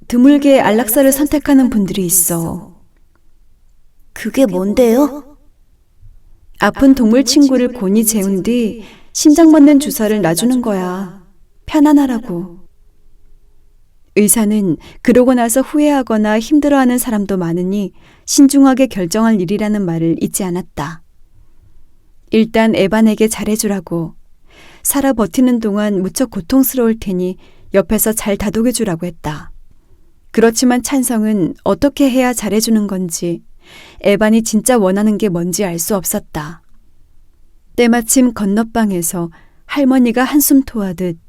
S1: 드물게 안락사를 선택하는 분들이 있어.
S2: 그게 뭔데요?
S1: 아픈 동물 친구를 곤히 재운 뒤 심장 멎는 주사를 놔주는 거야. 편안하라고. 의사는 그러고 나서 후회하거나 힘들어하는 사람도 많으니 신중하게 결정할 일이라는 말을 잊지 않았다. 일단 에반에게 잘해주라고. 살아 버티는 동안 무척 고통스러울 테니 옆에서 잘 다독여주라고 했다. 그렇지만 찬성은 어떻게 해야 잘해주는 건지 에반이 진짜 원하는 게 뭔지 알 수 없었다. 때마침 건너방에서 할머니가 한숨 토하듯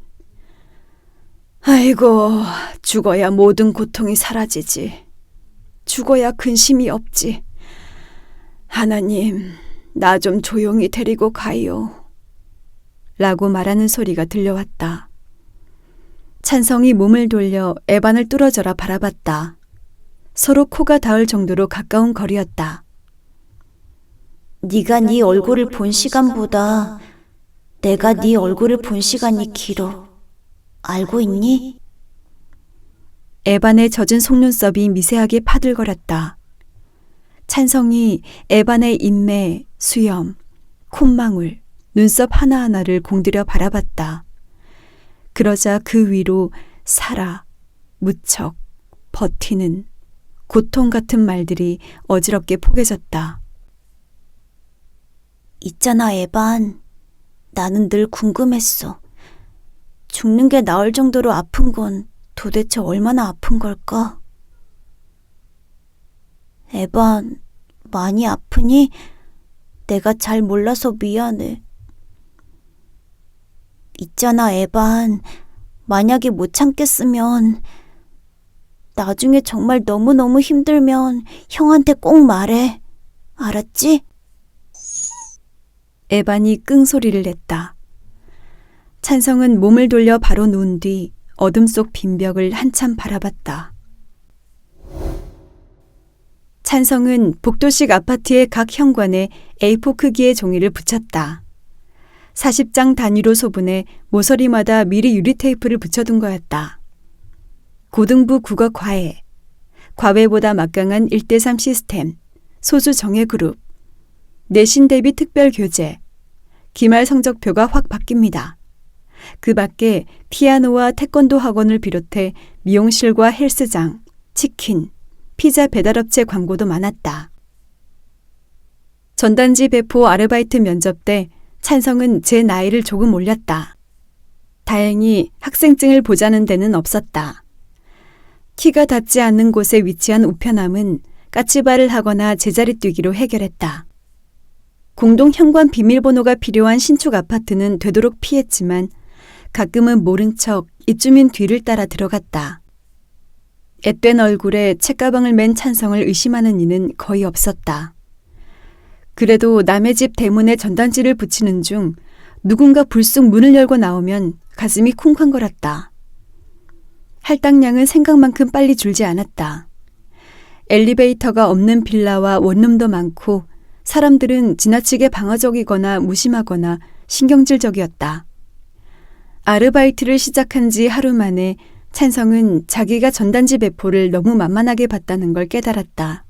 S1: 아이고, 죽어야 모든 고통이 사라지지. 죽어야 근심이 없지. 하나님, 나 좀 조용히 데리고 가요. 라고 말하는 소리가 들려왔다. 찬성이 몸을 돌려 에반을 뚫어져라 바라봤다. 서로 코가 닿을 정도로 가까운 거리였다.
S2: 네가 네 얼굴을 본 시간보다 내가 네 얼굴을 본 시간이 길어. 알고 있니?
S1: 에반의 젖은 속눈썹이 미세하게 파들거렸다. 찬성이 에반의 인매, 수염, 콧망울, 눈썹 하나하나를 공들여 바라봤다. 그러자 그 위로 살아, 무척, 버티는, 고통 같은 말들이 어지럽게 포개졌다.
S2: 있잖아, 에반. 나는 늘 궁금했어. 죽는 게 나을 정도로 아픈 건 도대체 얼마나 아픈 걸까? 에반, 많이 아프니? 내가 잘 몰라서 미안해. 있잖아, 에반. 만약에 못 참겠으면 나중에 정말 너무너무 힘들면 형한테 꼭 말해. 알았지?
S1: 에반이 끙소리를 냈다. 찬성은 몸을 돌려 바로 누운 뒤 어둠 속 빈벽을 한참 바라봤다. 찬성은 복도식 아파트의 각 현관에 A4 크기의 종이를 붙였다. 40장 단위로 소분해 모서리마다 미리 유리 테이프를 붙여둔 거였다. 고등부 국어 과외, 과외보다 막강한 1대3 시스템, 소수 정예 그룹, 내신 대비 특별 교재, 기말 성적표가 확 바뀝니다. 그 밖에 피아노와 태권도 학원을 비롯해 미용실과 헬스장, 치킨, 피자 배달업체 광고도 많았다. 전단지 배포 아르바이트 면접 때 찬성은 제 나이를 조금 올렸다. 다행히 학생증을 보자는 데는 없었다. 키가 닿지 않는 곳에 위치한 우편함은 까치발을 하거나 제자리 뛰기로 해결했다. 공동 현관 비밀번호가 필요한 신축 아파트는 되도록 피했지만 가끔은 모른 척 입주민 뒤를 따라 들어갔다. 앳된 얼굴에 책가방을 맨 찬성을 의심하는 이는 거의 없었다. 그래도 남의 집 대문에 전단지를 붙이는 중 누군가 불쑥 문을 열고 나오면 가슴이 쿵쾅거렸다. 할당량은 생각만큼 빨리 줄지 않았다. 엘리베이터가 없는 빌라와 원룸도 많고 사람들은 지나치게 방어적이거나 무심하거나 신경질적이었다. 아르바이트를 시작한 지 하루 만에 찬성은 자기가 전단지 배포를 너무 만만하게 봤다는 걸 깨달았다.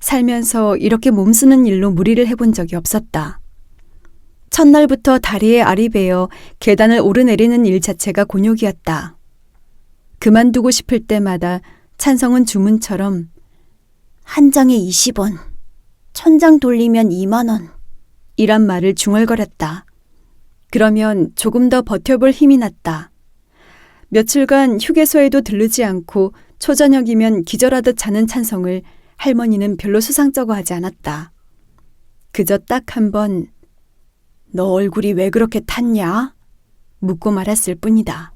S1: 살면서 이렇게 몸쓰는 일로 무리를 해본 적이 없었다. 첫날부터 다리에 알이 베어 계단을 오르내리는 일 자체가 곤욕이었다. 그만두고 싶을 때마다 찬성은 주문처럼
S2: 한 장에 20원, 1000장 돌리면 2만 원.
S1: 이란 말을 중얼거렸다. 그러면 조금 더 버텨볼 힘이 났다. 며칠간 휴게소에도 들르지 않고 초저녁이면 기절하듯 자는 찬성을 할머니는 별로 수상쩍어하지 않았다. 그저 딱 한 번 너 얼굴이 왜 그렇게 탔냐? 묻고 말았을 뿐이다.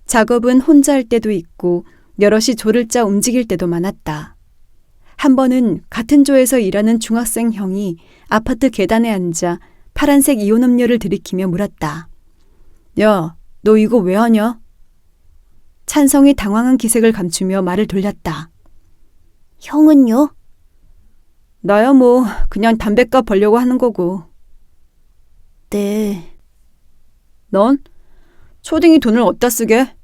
S1: 작업은 혼자 할 때도 있고 여럿이 조를 짜 움직일 때도 많았다. 한 번은 같은 조에서 일하는 중학생 형이 아파트 계단에 앉아 파란색 이온음료를 들이키며 물었다. 야, 너 이거 왜 하냐? 찬성이 당황한 기색을 감추며 말을 돌렸다.
S2: 형은요?
S1: 나야 뭐 그냥 담뱃값 벌려고 하는 거고.
S2: 네.
S1: 넌? 초딩이 돈을 어디다 쓰게?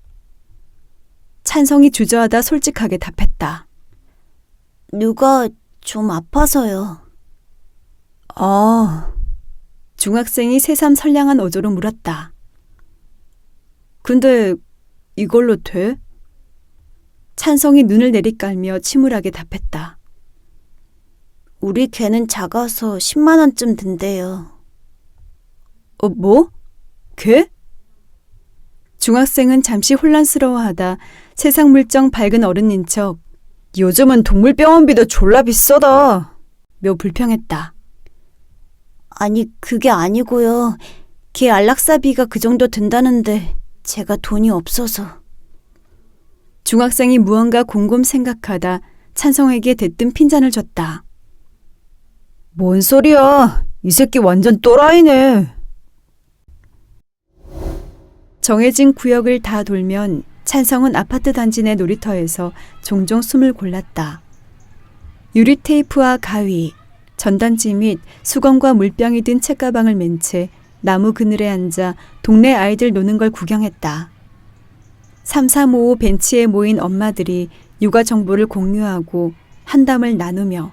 S1: 찬성이 주저하다 솔직하게 답했다.
S2: 누가 좀 아파서요.
S1: 아, 중학생이 새삼 선량한 어조로 물었다. 근데 이걸로 돼? 찬성이 눈을 내리깔며 침울하게 답했다.
S2: 우리 개는 작아서 10만 원쯤 든대요.
S1: 뭐? 개? 중학생은 잠시 혼란스러워하다 세상 물정 밝은 어른인 척 요즘은 동물병원비도 졸라 비싸다 며 불평했다.
S2: 아니, 그게 아니고요. 개 안락사비가 그 정도 든다는데 제가 돈이 없어서.
S1: 중학생이 무언가 곰곰 생각하다 찬성에게 대뜸 핀잔을 줬다. 뭔 소리야. 이 새끼 완전 또라이네. 정해진 구역을 다 돌면 찬성은 아파트 단지 내 놀이터에서 종종 숨을 골랐다. 유리 테이프와 가위, 전단지 및 수건과 물병이 든 책가방을 맨 채 나무 그늘에 앉아 동네 아이들 노는 걸 구경했다. 3355 벤치에 모인 엄마들이 육아 정보를 공유하고 한담을 나누며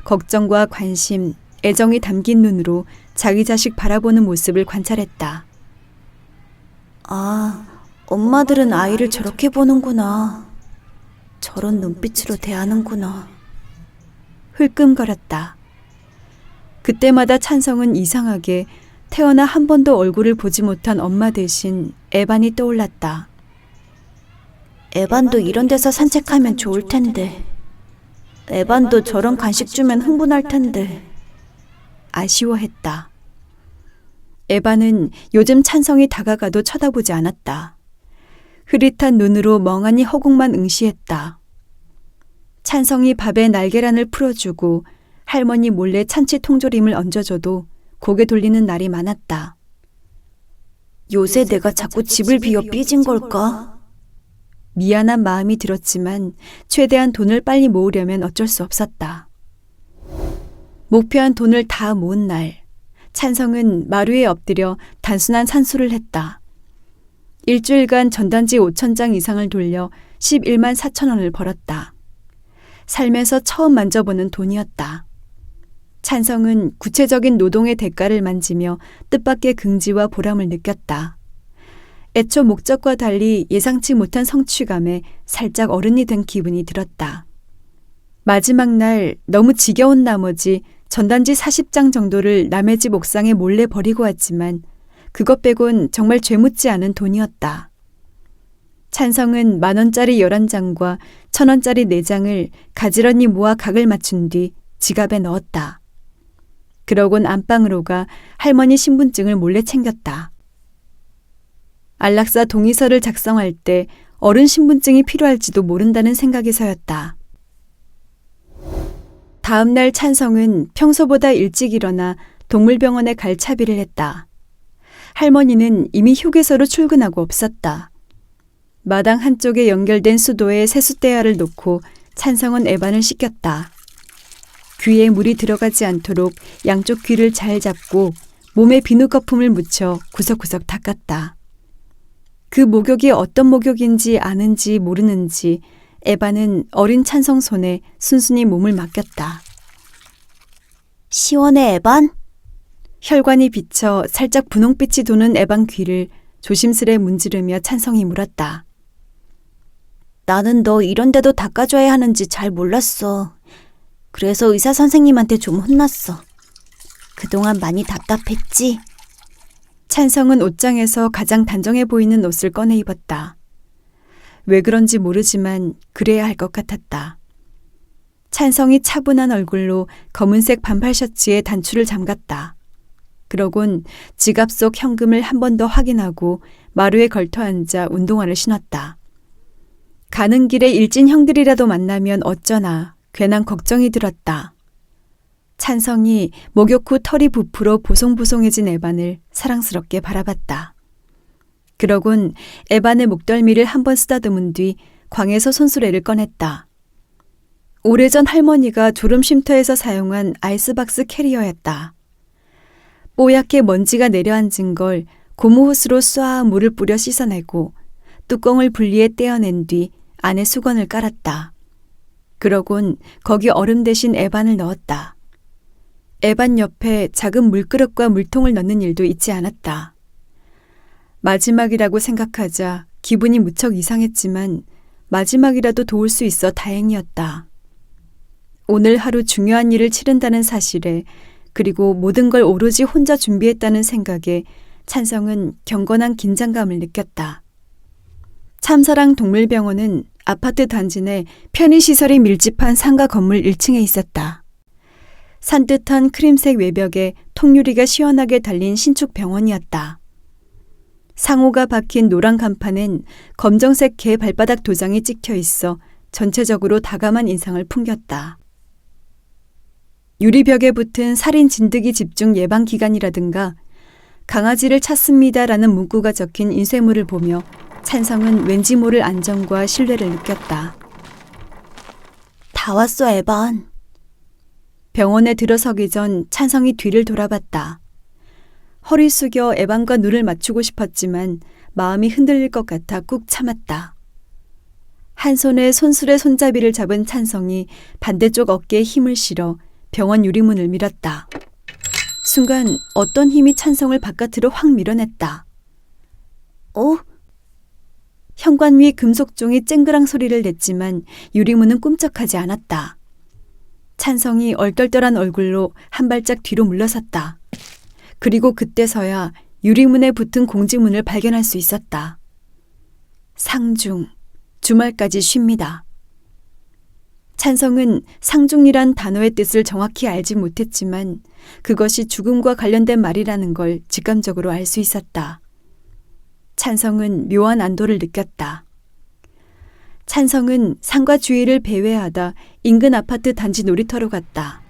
S1: 걱정과 관심, 애정이 담긴 눈으로 자기 자식 바라보는 모습을 관찰했다.
S2: 아, 엄마들은 아이를 저렇게 보는구나. 저런 눈빛으로 대하는구나.
S1: 흘끔거렸다. 그때마다 찬성은 이상하게 태어나 한 번도 얼굴을 보지 못한 엄마 대신 에반이 떠올랐다.
S2: 에반도 이런 데서 산책하면 좋을 텐데. 에반도 저런 간식 주면 흥분할 텐데.
S1: 아쉬워했다. 에반은 요즘 찬성이 다가가도 쳐다보지 않았다. 흐릿한 눈으로 멍하니 허공만 응시했다. 찬성이 밥에 날계란을 풀어주고 할머니 몰래 찬치 통조림을 얹어줘도 고개 돌리는 날이 많았다.
S2: 요새 내가 자꾸 집을 비워 삐진 걸까?
S1: 미안한 마음이 들었지만 최대한 돈을 빨리 모으려면 어쩔 수 없었다. 목표한 돈을 다 모은 날, 찬성은 마루에 엎드려 단순한 산수를 했다. 일주일간 전단지 5,000장 이상을 돌려 11만 4천 원을 벌었다. 삶에서 처음 만져보는 돈이었다. 찬성은 구체적인 노동의 대가를 만지며 뜻밖의 긍지와 보람을 느꼈다. 애초 목적과 달리 예상치 못한 성취감에 살짝 어른이 된 기분이 들었다. 마지막 날 너무 지겨운 나머지 전단지 40장 정도를 남의 집 옥상에 몰래 버리고 왔지만 그것 빼곤 정말 죄묻지 않은 돈이었다. 찬성은 10,000원짜리 11장과 1,000원짜리 4장을 가지런히 모아 각을 맞춘 뒤 지갑에 넣었다. 그러곤 안방으로 가 할머니 신분증을 몰래 챙겼다. 안락사 동의서를 작성할 때 어른 신분증이 필요할지도 모른다는 생각에서였다. 다음 날 찬성은 평소보다 일찍 일어나 동물병원에 갈 차비를 했다. 할머니는 이미 휴게소로 출근하고 없었다. 마당 한쪽에 연결된 수도에 세숫대야를 놓고 찬성은 에반을 씻겼다. 귀에 물이 들어가지 않도록 양쪽 귀를 잘 잡고 몸에 비누 거품을 묻혀 구석구석 닦았다. 그 목욕이 어떤 목욕인지 아는지 모르는지 에반은 어린 찬성 손에 순순히 몸을 맡겼다.
S2: 시원해, 에반?
S1: 혈관이 비쳐 살짝 분홍빛이 도는 에반 귀를 조심스레 문지르며 찬성이 물었다.
S2: 나는 너 이런 데도 닦아줘야 하는지 잘 몰랐어. 그래서 의사 선생님한테 좀 혼났어. 그동안 많이 답답했지?
S1: 찬성은 옷장에서 가장 단정해 보이는 옷을 꺼내 입었다. 왜 그런지 모르지만 그래야 할 것 같았다. 찬성이 차분한 얼굴로 검은색 반팔 셔츠에 단추를 잠갔다. 그러곤 지갑 속 현금을 한 번 더 확인하고 마루에 걸터 앉아 운동화를 신었다. 가는 길에 일진 형들이라도 만나면 어쩌나 괜한 걱정이 들었다. 찬성이 목욕 후 털이 부풀어 보송보송해진 에반을 사랑스럽게 바라봤다. 그러곤 에반의 목덜미를 한번 쓰다듬은 뒤 광에서 손수레를 꺼냈다. 오래전 할머니가 졸음 쉼터에서 사용한 아이스박스 캐리어였다. 뽀얗게 먼지가 내려앉은 걸 고무호스로 쏴 물을 뿌려 씻어내고 뚜껑을 분리해 떼어낸 뒤 안에 수건을 깔았다. 그러곤 거기 얼음 대신 에반을 넣었다. 에반 옆에 작은 물그릇과 물통을 넣는 일도 잊지 않았다. 마지막이라고 생각하자 기분이 무척 이상했지만 마지막이라도 도울 수 있어 다행이었다. 오늘 하루 중요한 일을 치른다는 사실에 그리고 모든 걸 오로지 혼자 준비했다는 생각에 찬성은 경건한 긴장감을 느꼈다. 참사랑 동물병원은 아파트 단지 내 편의시설이 밀집한 상가 건물 1층에 있었다. 산뜻한 크림색 외벽에 통유리가 시원하게 달린 신축 병원이었다. 상호가 박힌 노란 간판엔 검정색 개 발바닥 도장이 찍혀 있어 전체적으로 다감한 인상을 풍겼다. 유리벽에 붙은 살인 진드기 집중 예방 기간이라든가 강아지를 찾습니다라는 문구가 적힌 인쇄물을 보며 찬성은 왠지 모를 안정과 신뢰를 느꼈다.
S2: 다 왔어, 에반.
S1: 병원에 들어서기 전 찬성이 뒤를 돌아봤다. 허리 숙여 에반과 눈을 맞추고 싶었지만 마음이 흔들릴 것 같아 꾹 참았다. 한 손에 손수레 손잡이를 잡은 찬성이 반대쪽 어깨에 힘을 실어 병원 유리문을 밀었다. 순간 어떤 힘이 찬성을 바깥으로 확 밀어냈다.
S2: 어?
S1: 현관 위 금속종이 쨍그랑 소리를 냈지만 유리문은 꿈쩍하지 않았다. 찬성이 얼떨떨한 얼굴로 한 발짝 뒤로 물러섰다. 그리고 그때서야 유리문에 붙은 공지문을 발견할 수 있었다. 상중, 주말까지 쉽니다. 찬성은 상중이란 단어의 뜻을 정확히 알지 못했지만 그것이 죽음과 관련된 말이라는 걸 직감적으로 알 수 있었다. 찬성은 묘한 안도를 느꼈다. 찬성은 상가 주위를 배회하다 인근 아파트 단지 놀이터로 갔다.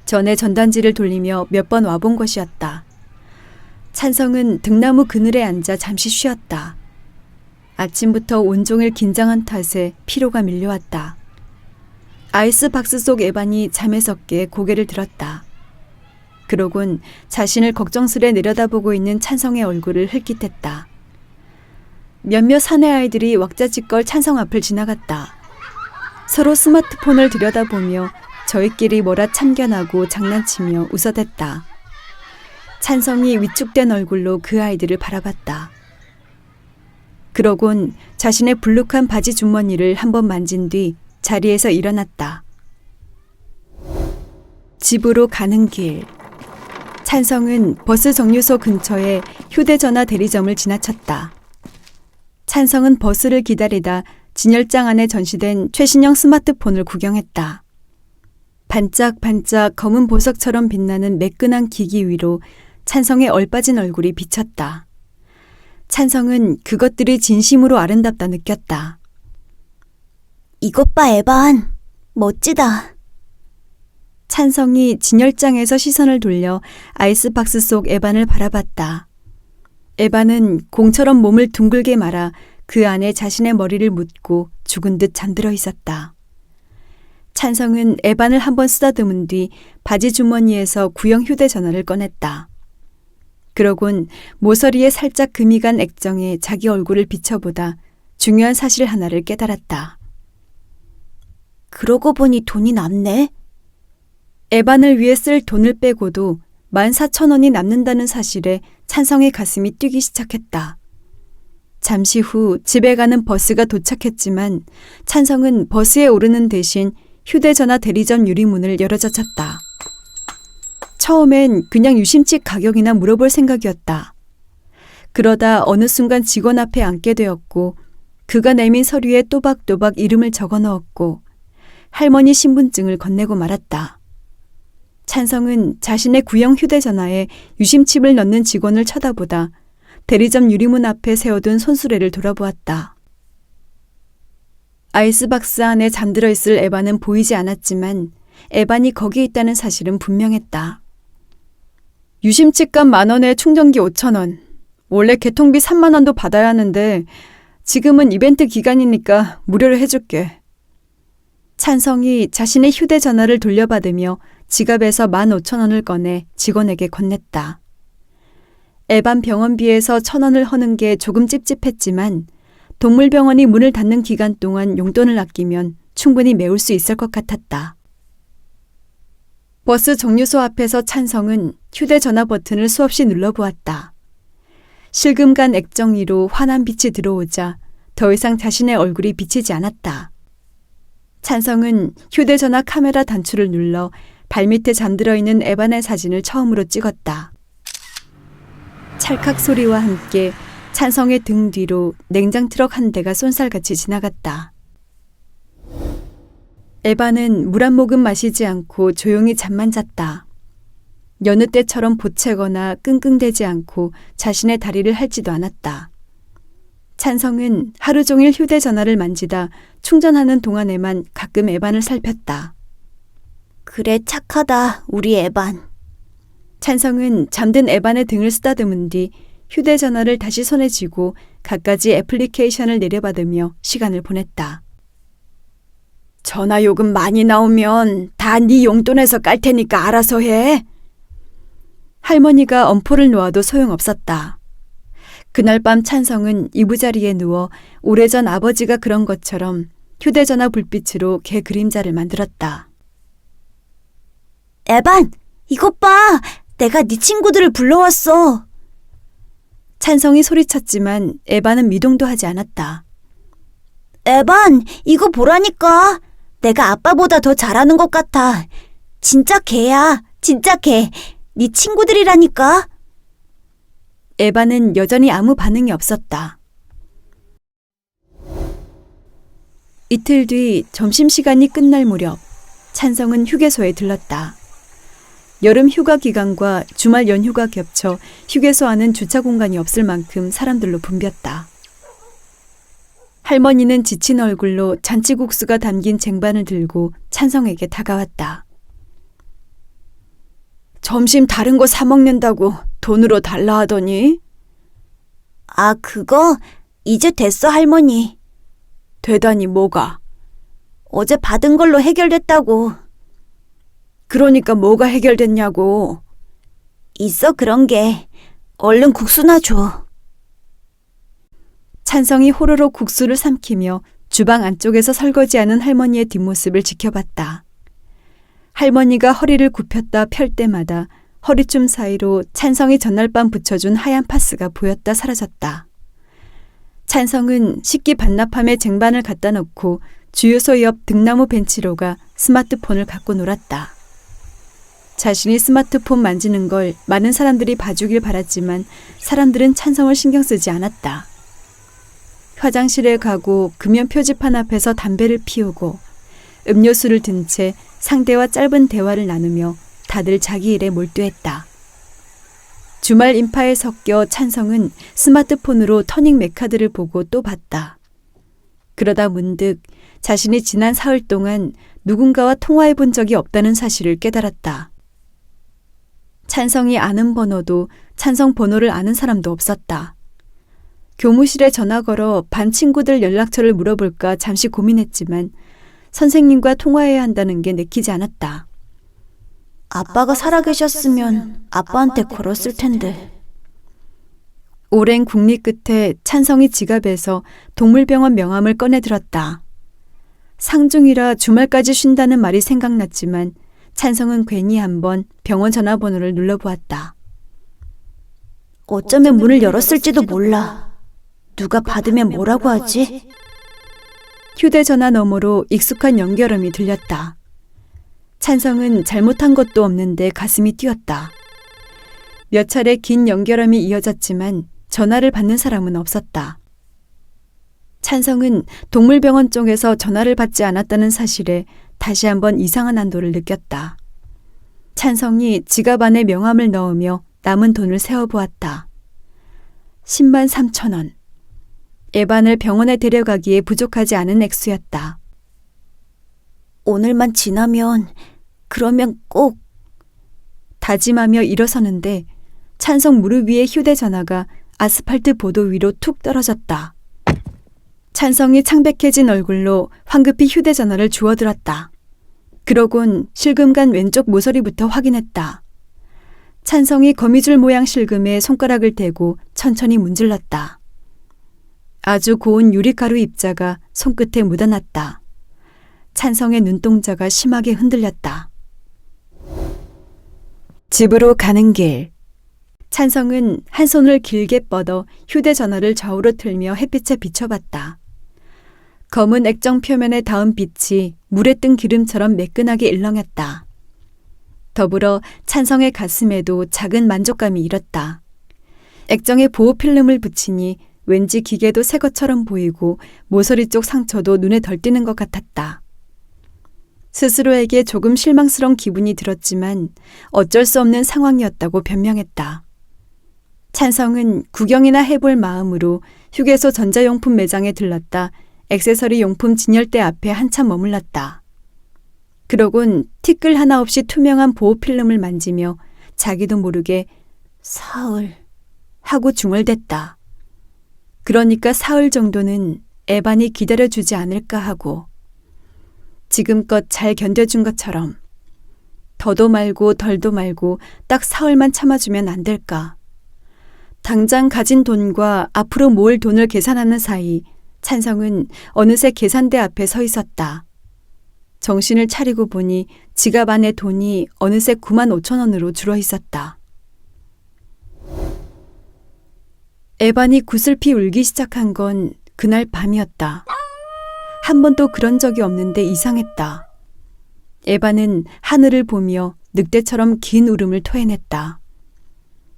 S1: 전에 전단지를 돌리며 몇 번 와본 것이었다. 찬성은 등나무 그늘에 앉아 잠시 쉬었다. 아침부터 온종일 긴장한 탓에 피로가 밀려왔다. 아이스박스 속 에반이 잠에서 깨 고개를 들었다. 그러곤 자신을 걱정스레 내려다보고 있는 찬성의 얼굴을 흘깃했다. 몇몇 사내 아이들이 왁자지껄 찬성 앞을 지나갔다. 서로 스마트폰을 들여다보며 저희끼리 뭐라 참견하고 장난치며 웃어댔다. 찬성이 위축된 얼굴로 그 아이들을 바라봤다. 그러곤 자신의 불룩한 바지 주머니를 한번 만진 뒤 자리에서 일어났다. 집으로 가는 길. 찬성은 버스 정류소 근처에 휴대전화 대리점을 지나쳤다. 찬성은 버스를 기다리다 진열장 안에 전시된 최신형 스마트폰을 구경했다. 반짝반짝 검은 보석처럼 빛나는 매끈한 기기 위로 찬성의 얼빠진 얼굴이 비쳤다. 찬성은 그것들이 진심으로 아름답다 느꼈다.
S2: 이것 봐, 에반. 멋지다.
S1: 찬성이 진열장에서 시선을 돌려 아이스박스 속 에반을 바라봤다. 에반은 공처럼 몸을 둥글게 말아 그 안에 자신의 머리를 묻고 죽은 듯 잠들어 있었다. 찬성은 에반을 한번 쓰다듬은 뒤 바지 주머니에서 구형 휴대전화를 꺼냈다. 그러곤 모서리에 살짝 금이 간 액정에 자기 얼굴을 비춰보다 중요한 사실 하나를 깨달았다.
S2: 그러고 보니 돈이 남네.
S1: 에반을 위해 쓸 돈을 빼고도 14,000원이 남는다는 사실에 찬성의 가슴이 뛰기 시작했다. 잠시 후 집에 가는 버스가 도착했지만 찬성은 버스에 오르는 대신 휴대전화 대리점 유리문을 열어젖혔다. 처음엔 그냥 유심칩 가격이나 물어볼 생각이었다. 그러다 어느 순간 직원 앞에 앉게 되었고 그가 내민 서류에 또박또박 이름을 적어 넣었고 할머니 신분증을 건네고 말았다. 찬성은 자신의 구형 휴대전화에 유심칩을 넣는 직원을 쳐다보다 대리점 유리문 앞에 세워둔 손수레를 돌아보았다. 아이스박스 안에 잠들어 있을 에반은 보이지 않았지만 에반이 거기 있다는 사실은 분명했다. 유심칩값 10,000원에 충전기 5,000원. 원래 개통비 30,000원도 받아야 하는데 지금은 이벤트 기간이니까 무료로 해줄게. 찬성이 자신의 휴대전화를 돌려받으며 지갑에서 15,000원을 꺼내 직원에게 건넸다. 에반 병원비에서 1,000원을 허는 게 조금 찝찝했지만 동물병원이 문을 닫는 기간 동안 용돈을 아끼면 충분히 메울 수 있을 것 같았다. 버스 정류소 앞에서 찬성은 휴대전화 버튼을 수없이 눌러보았다. 실금간 액정 위로 환한 빛이 들어오자 더 이상 자신의 얼굴이 비치지 않았다. 찬성은 휴대전화 카메라 단추를 눌러 발밑에 잠들어 있는 에반의 사진을 처음으로 찍었다. 찰칵 소리와 함께 찬성의 등 뒤로 냉장 트럭 한 대가 쏜살같이 지나갔다. 에반은 물 한 모금 마시지 않고 조용히 잠만 잤다. 여느 때처럼 보채거나 끙끙대지 않고 자신의 다리를 핥지도 않았다. 찬성은 하루 종일 휴대전화를 만지다 충전하는 동안에만 가끔 에반을 살폈다.
S2: 그래, 착하다, 우리 에반.
S1: 찬성은 잠든 에반의 등을 쓰다듬은 뒤 휴대전화를 다시 손에 쥐고 갖가지 애플리케이션을 내려받으며 시간을 보냈다. 전화 요금 많이 나오면 다 네 용돈에서 깔 테니까 알아서 해. 할머니가 엄포를 놓아도 소용없었다. 그날 밤 찬성은 이부자리에 누워 오래전 아버지가 그런 것처럼 휴대전화 불빛으로 개 그림자를 만들었다.
S2: 에반, 이것 봐! 내가 네 친구들을 불러왔어.
S1: 찬성이 소리쳤지만 에반은 미동도 하지 않았다.
S2: 에반, 이거 보라니까. 내가 아빠보다 더 잘하는 것 같아. 진짜 개야. 진짜 개. 네 친구들이라니까.
S1: 에바는 여전히 아무 반응이 없었다. 이틀 뒤 점심시간이 끝날 무렵 찬성은 휴게소에 들렀다. 여름 휴가 기간과 주말 연휴가 겹쳐 휴게소 안은 주차 공간이 없을 만큼 사람들로 붐볐다. 할머니는 지친 얼굴로 잔치국수가 담긴 쟁반을 들고 찬성에게 다가왔다. 점심 다른 거 사 먹는다고 돈으로 달라 하더니?
S2: 아, 그거 이제 됐어, 할머니.
S1: 되다니 뭐가?
S2: 어제 받은 걸로 해결됐다고.
S1: 그러니까 뭐가 해결됐냐고.
S2: 있어, 그런 게. 얼른 국수나 줘.
S1: 찬성이 호로로 국수를 삼키며 주방 안쪽에서 설거지하는 할머니의 뒷모습을 지켜봤다. 할머니가 허리를 굽혔다 펼 때마다 허리춤 사이로 찬성이 전날 밤 붙여준 하얀 파스가 보였다 사라졌다. 찬성은 식기 반납함에 쟁반을 갖다 놓고 주유소 옆 등나무 벤치로 가 스마트폰을 갖고 놀았다. 자신이 스마트폰 만지는 걸 많은 사람들이 봐주길 바랐지만 사람들은 찬성을 신경 쓰지 않았다. 화장실에 가고 금연 표지판 앞에서 담배를 피우고 음료수를 든 채 상대와 짧은 대화를 나누며 다들 자기 일에 몰두했다. 주말 인파에 섞여 찬성은 스마트폰으로 터닝 맥카드를 보고 또 봤다. 그러다 문득 자신이 지난 사흘 동안 누군가와 통화해 본 적이 없다는 사실을 깨달았다. 찬성이 아는 번호도 찬성 번호를 아는 사람도 없었다. 교무실에 전화 걸어 반 친구들 연락처를 물어볼까 잠시 고민했지만 선생님과 통화해야 한다는 게 내키지 않았다.
S2: 아빠가 살아계셨으면 아빠한테 걸었을 텐데.
S1: 오랜 궁리 끝에 찬성이 지갑에서 동물병원 명함을 꺼내들었다. 상중이라 주말까지 쉰다는 말이 생각났지만 찬성은 괜히 한번 병원 전화번호를 눌러보았다.
S2: 어쩌면 문을 열었을지도 몰라. 누가 받으면 뭐라고 하지?
S1: 휴대전화 너머로 익숙한 연결음이 들렸다. 찬성은 잘못한 것도 없는데 가슴이 뛰었다. 몇 차례 긴 연결음이 이어졌지만 전화를 받는 사람은 없었다. 찬성은 동물병원 쪽에서 전화를 받지 않았다는 사실에 다시 한번 이상한 안도를 느꼈다. 찬성이 지갑 안에 명함을 넣으며 남은 돈을 세어보았다. 10만 3천 원. 에반을 병원에 데려가기에 부족하지 않은 액수였다.
S2: 오늘만 지나면, 그러면 꼭.
S1: 다짐하며 일어서는데 찬성 무릎 위에 휴대전화가 아스팔트 보도 위로 툭 떨어졌다. 찬성이 창백해진 얼굴로 황급히 휴대전화를 주워들었다. 그러곤 실금간 왼쪽 모서리부터 확인했다. 찬성이 거미줄 모양 실금에 손가락을 대고 천천히 문질렀다. 아주 고운 유리가루 입자가 손끝에 묻어났다. 찬성의 눈동자가 심하게 흔들렸다. 집으로 가는 길. 찬성은 한 손을 길게 뻗어 휴대전화를 좌우로 틀며 햇빛에 비춰봤다. 검은 액정 표면에 닿은 빛이 물에 뜬 기름처럼 매끈하게 일렁였다. 더불어 찬성의 가슴에도 작은 만족감이 일었다. 액정에 보호 필름을 붙이니 왠지 기계도 새 것처럼 보이고 모서리 쪽 상처도 눈에 덜 띄는 것 같았다. 스스로에게 조금 실망스러운 기분이 들었지만 어쩔 수 없는 상황이었다고 변명했다. 찬성은 구경이나 해볼 마음으로 휴게소 전자용품 매장에 들렀다 액세서리 용품 진열대 앞에 한참 머물렀다. 그러곤 티끌 하나 없이 투명한 보호 필름을 만지며 자기도 모르게 사흘 하고 중얼댔다. 그러니까 사흘 정도는 에반이 기다려주지 않을까 하고 지금껏 잘 견뎌준 것처럼 더도 말고 덜도 말고 딱 사흘만 참아주면 안 될까. 당장 가진 돈과 앞으로 모을 돈을 계산하는 사이 찬성은 어느새 계산대 앞에 서 있었다. 정신을 차리고 보니 지갑 안에 돈이 어느새 9만 5천 원으로 줄어 있었다. 에반이 구슬피 울기 시작한 건 그날 밤이었다. 한 번도 그런 적이 없는데 이상했다. 에바는 하늘을 보며 늑대처럼 긴 울음을 토해냈다.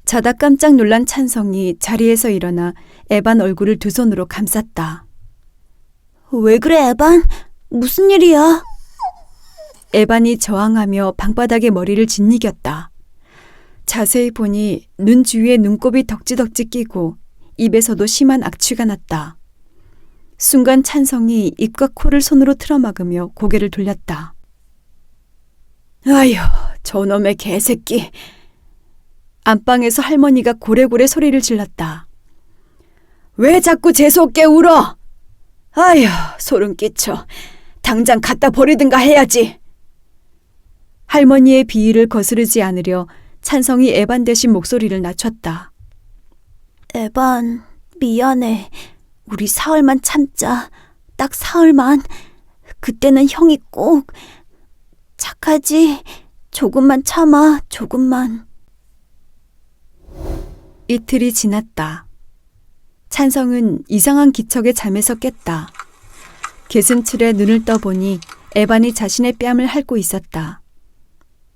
S1: 자다 깜짝 놀란 찬성이 자리에서 일어나 에반 얼굴을 두 손으로 감쌌다.
S2: 왜 그래, 에반? 무슨 일이야?
S1: 에반이 저항하며 방바닥에 머리를 짓이겼다. 자세히 보니 눈 주위에 눈곱이 덕지덕지 끼고 입에서도 심한 악취가 났다. 순간 찬성이 입과 코를 손으로 틀어막으며 고개를 돌렸다. 아휴, 저놈의 개새끼. 안방에서 할머니가 고래고래 소리를 질렀다. 왜 자꾸 재수없게 울어? 아휴, 소름 끼쳐. 당장 갖다 버리든가 해야지. 할머니의 비위를 거스르지 않으려 찬성이 에반 대신 목소리를 낮췄다.
S2: 에반, 미안해. 우리 사흘만 참자. 딱 사흘만. 그때는 형이 꼭... 착하지? 조금만 참아, 조금만.
S1: 이틀이 지났다. 찬성은 이상한 기척에 잠에서 깼다. 개슴츠레 눈을 떠보니 에반이 자신의 뺨을 핥고 있었다.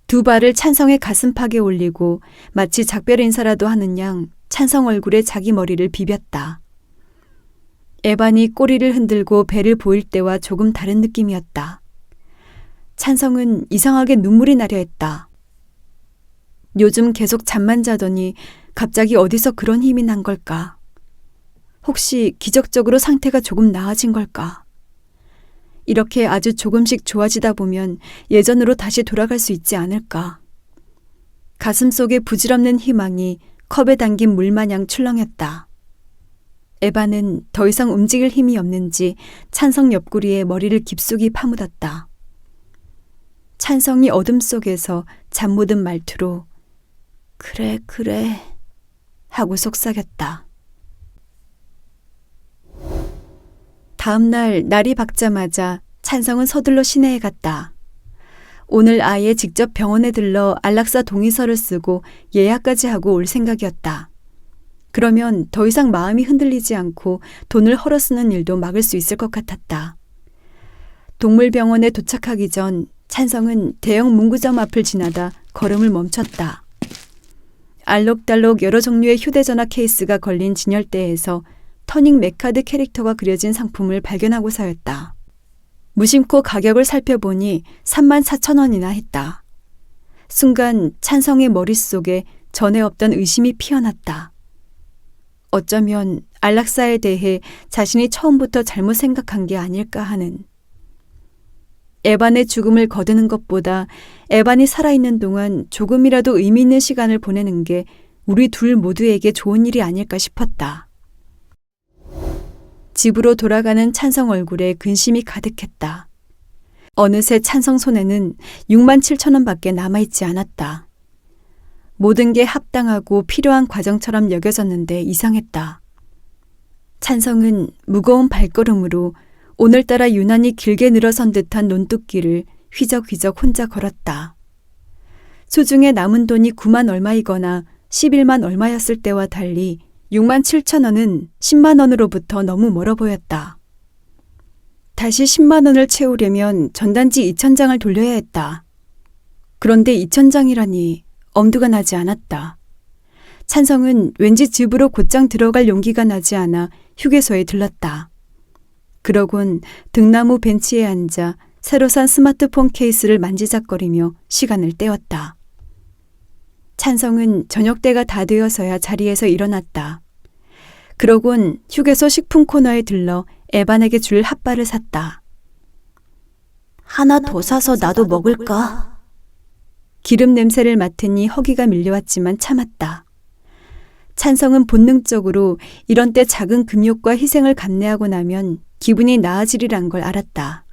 S1: 두 발을 찬성의 가슴팍에 올리고 마치 작별 인사라도 하는 양 찬성 얼굴에 자기 머리를 비볐다. 에반이 꼬리를 흔들고 배를 보일 때와 조금 다른 느낌이었다. 찬성은 이상하게 눈물이 나려 했다. 요즘 계속 잠만 자더니 갑자기 어디서 그런 힘이 난 걸까? 혹시 기적적으로 상태가 조금 나아진 걸까? 이렇게 아주 조금씩 좋아지다 보면 예전으로 다시 돌아갈 수 있지 않을까? 가슴속에 부질없는 희망이 컵에 담긴 물마냥 출렁였다. 에바는 더 이상 움직일 힘이 없는지 찬성 옆구리에 머리를 깊숙이 파묻었다. 찬성이 어둠 속에서 잠 묻은 말투로 그래 하고 속삭였다. 다음 날 날이 밝자마자 찬성은 서둘러 시내에 갔다. 오늘 아예 직접 병원에 들러 안락사 동의서를 쓰고 예약까지 하고 올 생각이었다. 그러면 더 이상 마음이 흔들리지 않고 돈을 헐어 쓰는 일도 막을 수 있을 것 같았다. 동물병원에 도착하기 전 찬성은 대형 문구점 앞을 지나다 걸음을 멈췄다. 알록달록 여러 종류의 휴대전화 케이스가 걸린 진열대에서 터닝 맥카드 캐릭터가 그려진 상품을 발견하고서였다. 무심코 가격을 살펴보니 34,000원이나 했다. 순간 찬성의 머릿속에 전에 없던 의심이 피어났다. 어쩌면 안락사에 대해 자신이 처음부터 잘못 생각한 게 아닐까 하는. 에반의 죽음을 거두는 것보다 에반이 살아있는 동안 조금이라도 의미 있는 시간을 보내는 게 우리 둘 모두에게 좋은 일이 아닐까 싶었다. 집으로 돌아가는 찬성 얼굴에 근심이 가득했다. 어느새 찬성 손에는 67,000원밖에 남아있지 않았다. 모든 게 합당하고 필요한 과정처럼 여겨졌는데 이상했다. 찬성은 무거운 발걸음으로 오늘따라 유난히 길게 늘어선 듯한 논뚝길을 휘적휘적 혼자 걸었다. 소중에 남은 돈이 9만 얼마이거나 11만 얼마였을 때와 달리 67,000원은 10만 원으로부터 너무 멀어 보였다. 다시 10만 원을 채우려면 전단지 2,000장을 돌려야 했다. 그런데 2,000장이라니 엄두가 나지 않았다. 찬성은 왠지 집으로 곧장 들어갈 용기가 나지 않아 휴게소에 들렀다. 그러곤 등나무 벤치에 앉아 새로 산 스마트폰 케이스를 만지작거리며 시간을 때웠다. 찬성은 저녁때가 다 되어서야 자리에서 일어났다. 그러곤 휴게소 식품 코너에 들러 에반에게 줄 핫바를 샀다.
S2: 하나 더 사서 나도 먹을까?
S1: 기름 냄새를 맡으니 허기가 밀려왔지만 참았다. 찬성은 본능적으로 이런 때 작은 금욕과 희생을 감내하고 나면 기분이 나아지리란 걸 알았다.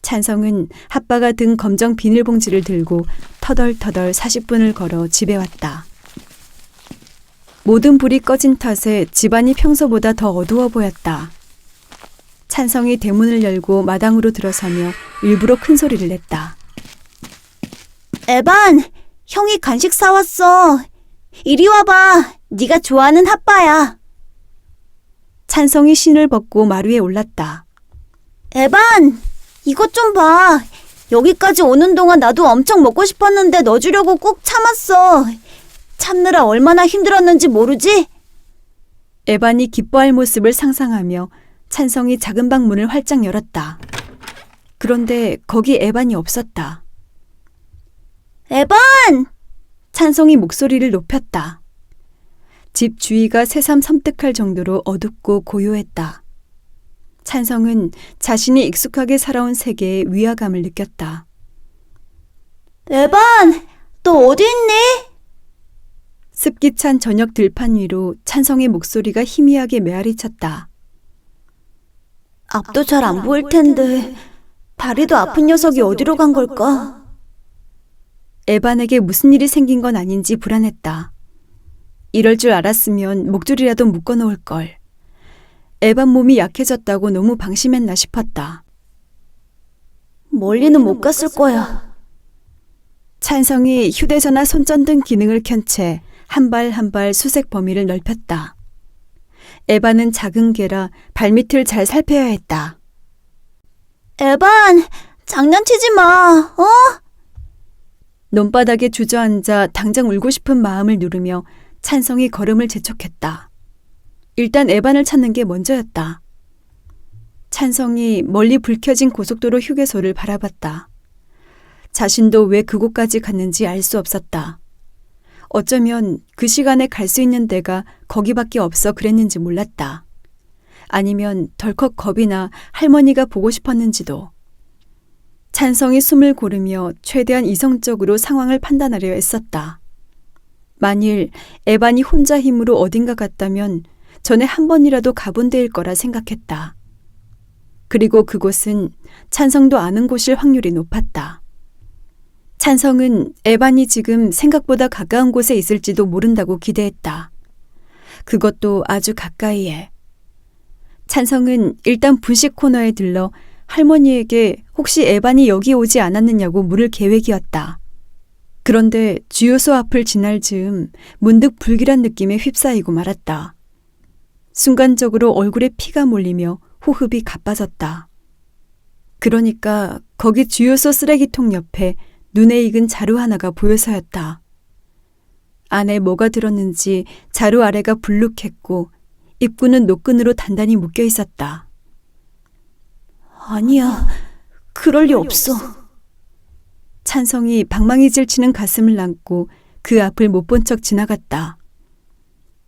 S1: 찬성은 핫바가 든 검정 비닐봉지를 들고 터덜터덜 40분을 걸어 집에 왔다. 모든 불이 꺼진 탓에 집안이 평소보다 더 어두워 보였다. 찬성이 대문을 열고 마당으로 들어서며 일부러 큰 소리를 냈다.
S2: 에반, 형이 간식 사왔어. 이리 와봐. 네가 좋아하는 핫바야.
S1: 찬성이 신을 벗고 마루에 올랐다.
S2: 에반, 이것 좀 봐. 여기까지 오는 동안 나도 엄청 먹고 싶었는데 넣어주려고 꾹 참았어. 참느라 얼마나 힘들었는지 모르지?
S1: 에반이 기뻐할 모습을 상상하며 찬성이 작은 방 문을 활짝 열었다. 그런데 거기 에반이 없었다.
S2: 에반!
S1: 찬성이 목소리를 높였다. 집 주위가 새삼 섬뜩할 정도로 어둡고 고요했다. 찬성은 자신이 익숙하게 살아온 세계에 위화감을 느꼈다.
S2: 에반! 너 어디 있니?
S1: 습기찬 저녁 들판 위로 찬성의 목소리가 희미하게 메아리쳤다.
S2: 앞도 잘 안 보일 텐데 다리도 아픈 녀석이 어디로 간 걸까?
S1: 에반에게 무슨 일이 생긴 건 아닌지 불안했다. 이럴 줄 알았으면 목줄이라도 묶어놓을 걸. 에반 몸이 약해졌다고 너무 방심했나 싶었다.
S2: 멀리는 못 갔을 거야.
S1: 찬성이 휴대전화 손전등 기능을 켠 채 한 발 한 발 수색 범위를 넓혔다. 에반은 작은 개라 발밑을 잘 살펴야 했다.
S2: 에반, 장난치지 마, 어?
S1: 논바닥에 주저앉아 당장 울고 싶은 마음을 누르며 찬성이 걸음을 재촉했다. 일단 에반을 찾는 게 먼저였다. 찬성이 멀리 불 켜진 고속도로 휴게소를 바라봤다. 자신도 왜 그곳까지 갔는지 알 수 없었다. 어쩌면 그 시간에 갈 수 있는 데가 거기밖에 없어 그랬는지 몰랐다. 아니면 덜컥 겁이 나 할머니가 보고 싶었는지도. 찬성이 숨을 고르며 최대한 이성적으로 상황을 판단하려 애썼다. 만일 에반이 혼자 힘으로 어딘가 갔다면 전에 한 번이라도 가본 데일 거라 생각했다. 그리고 그곳은 찬성도 아는 곳일 확률이 높았다. 찬성은 에반이 지금 생각보다 가까운 곳에 있을지도 모른다고 기대했다. 그것도 아주 가까이에. 찬성은 일단 분식 코너에 들러 할머니에게 혹시 에반이 여기 오지 않았느냐고 물을 계획이었다. 그런데 주유소 앞을 지날 즈음 문득 불길한 느낌에 휩싸이고 말았다. 순간적으로 얼굴에 피가 몰리며 호흡이 가빠졌다. 그러니까 거기 주유소 쓰레기통 옆에 눈에 익은 자루 하나가 보여서였다. 안에 뭐가 들었는지 자루 아래가 불룩했고 입구는 노끈으로 단단히 묶여 있었다.
S2: 아니야, 그럴 리 없어.
S1: 찬성이 방망이질 치는 가슴을 안고 그 앞을 못 본 척 지나갔다.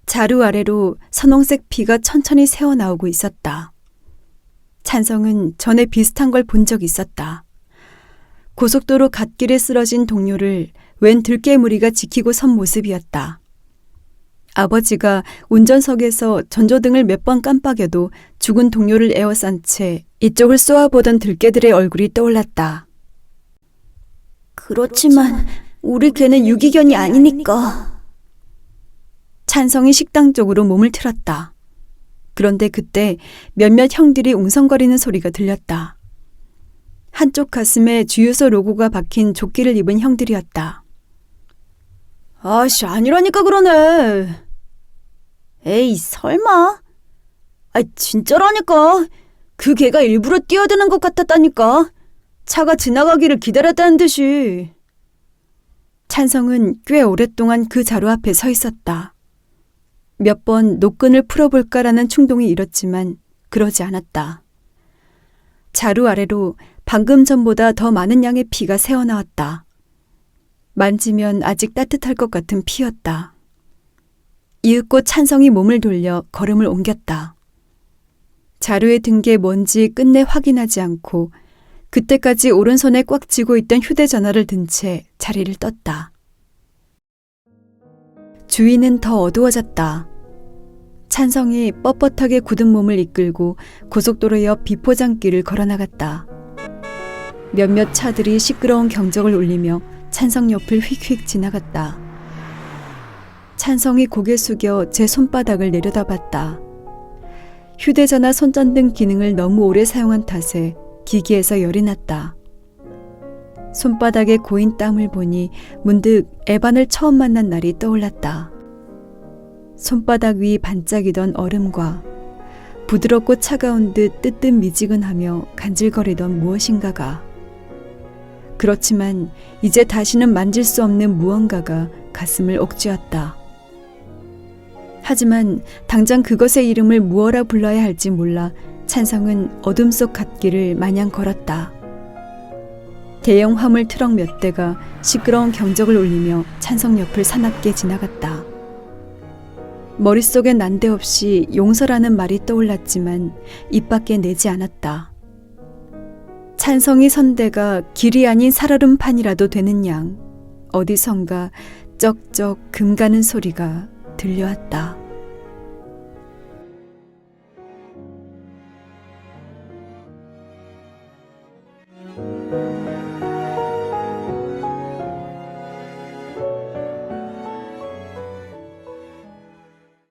S1: 자루 아래로 선홍색 피가 천천히 새어나오고 있었다. 찬성은 전에 비슷한 걸 본 적 있었다. 고속도로 갓길에 쓰러진 동료를 웬 들깨무리가 지키고 선 모습이었다. 아버지가 운전석에서 전조등을 몇 번 깜빡여도 죽은 동료를 에워싼 채 이쪽을 쏘아보던 들깨들의 얼굴이 떠올랐다.
S2: 그렇지만 우리 개는 유기견이 아니니까.
S1: 찬성이 식당 쪽으로 몸을 틀었다. 그런데 그때 몇몇 형들이 웅성거리는 소리가 들렸다. 한쪽 가슴에 주유소 로고가 박힌 조끼를 입은 형들이었다. 아씨, 아니라니까 그러네.
S2: 에이, 설마.
S1: 진짜라니까. 그 개가 일부러 뛰어드는 것 같았다니까. 차가 지나가기를 기다렸다는 듯이. 찬성은 꽤 오랫동안 그 자루 앞에 서 있었다. 몇 번 노끈을 풀어볼까라는 충동이 일었지만 그러지 않았다. 자루 아래로 방금 전보다 더 많은 양의 피가 새어나왔다. 만지면 아직 따뜻할 것 같은 피였다. 이윽고 찬성이 몸을 돌려 걸음을 옮겼다. 자루에 든 게 뭔지 끝내 확인하지 않고 그때까지 오른손에 꽉 쥐고 있던 휴대전화를 든 채 자리를 떴다. 주위는 더 어두워졌다. 찬성이 뻣뻣하게 굳은 몸을 이끌고 고속도로 옆 비포장길을 걸어나갔다. 몇몇 차들이 시끄러운 경적을 울리며 찬성 옆을 휙휙 지나갔다. 찬성이 고개 숙여 제 손바닥을 내려다봤다. 휴대전화 손전등 기능을 너무 오래 사용한 탓에 기기에서 열이 났다. 손바닥에 고인 땀을 보니 문득 에반을 처음 만난 날이 떠올랐다. 손바닥 위 반짝이던 얼음과 부드럽고 차가운 듯 뜨뜻미지근하며 간질거리던 무엇인가가. 그렇지만 이제 다시는 만질 수 없는 무언가가 가슴을 옥죄었다. 하지만 당장 그것의 이름을 무어라 불러야 할지 몰라 찬성은 어둠 속 갓길을 마냥 걸었다. 대형 화물 트럭 몇 대가 시끄러운 경적을 울리며 찬성 옆을 사납게 지나갔다. 머릿속에 난데없이 용서라는 말이 떠올랐지만 입 밖에 내지 않았다. 찬성이 선 데가 길이 아닌 살얼음판이라도 되는 양 어디선가 쩍쩍 금 가는 소리가 들려왔다.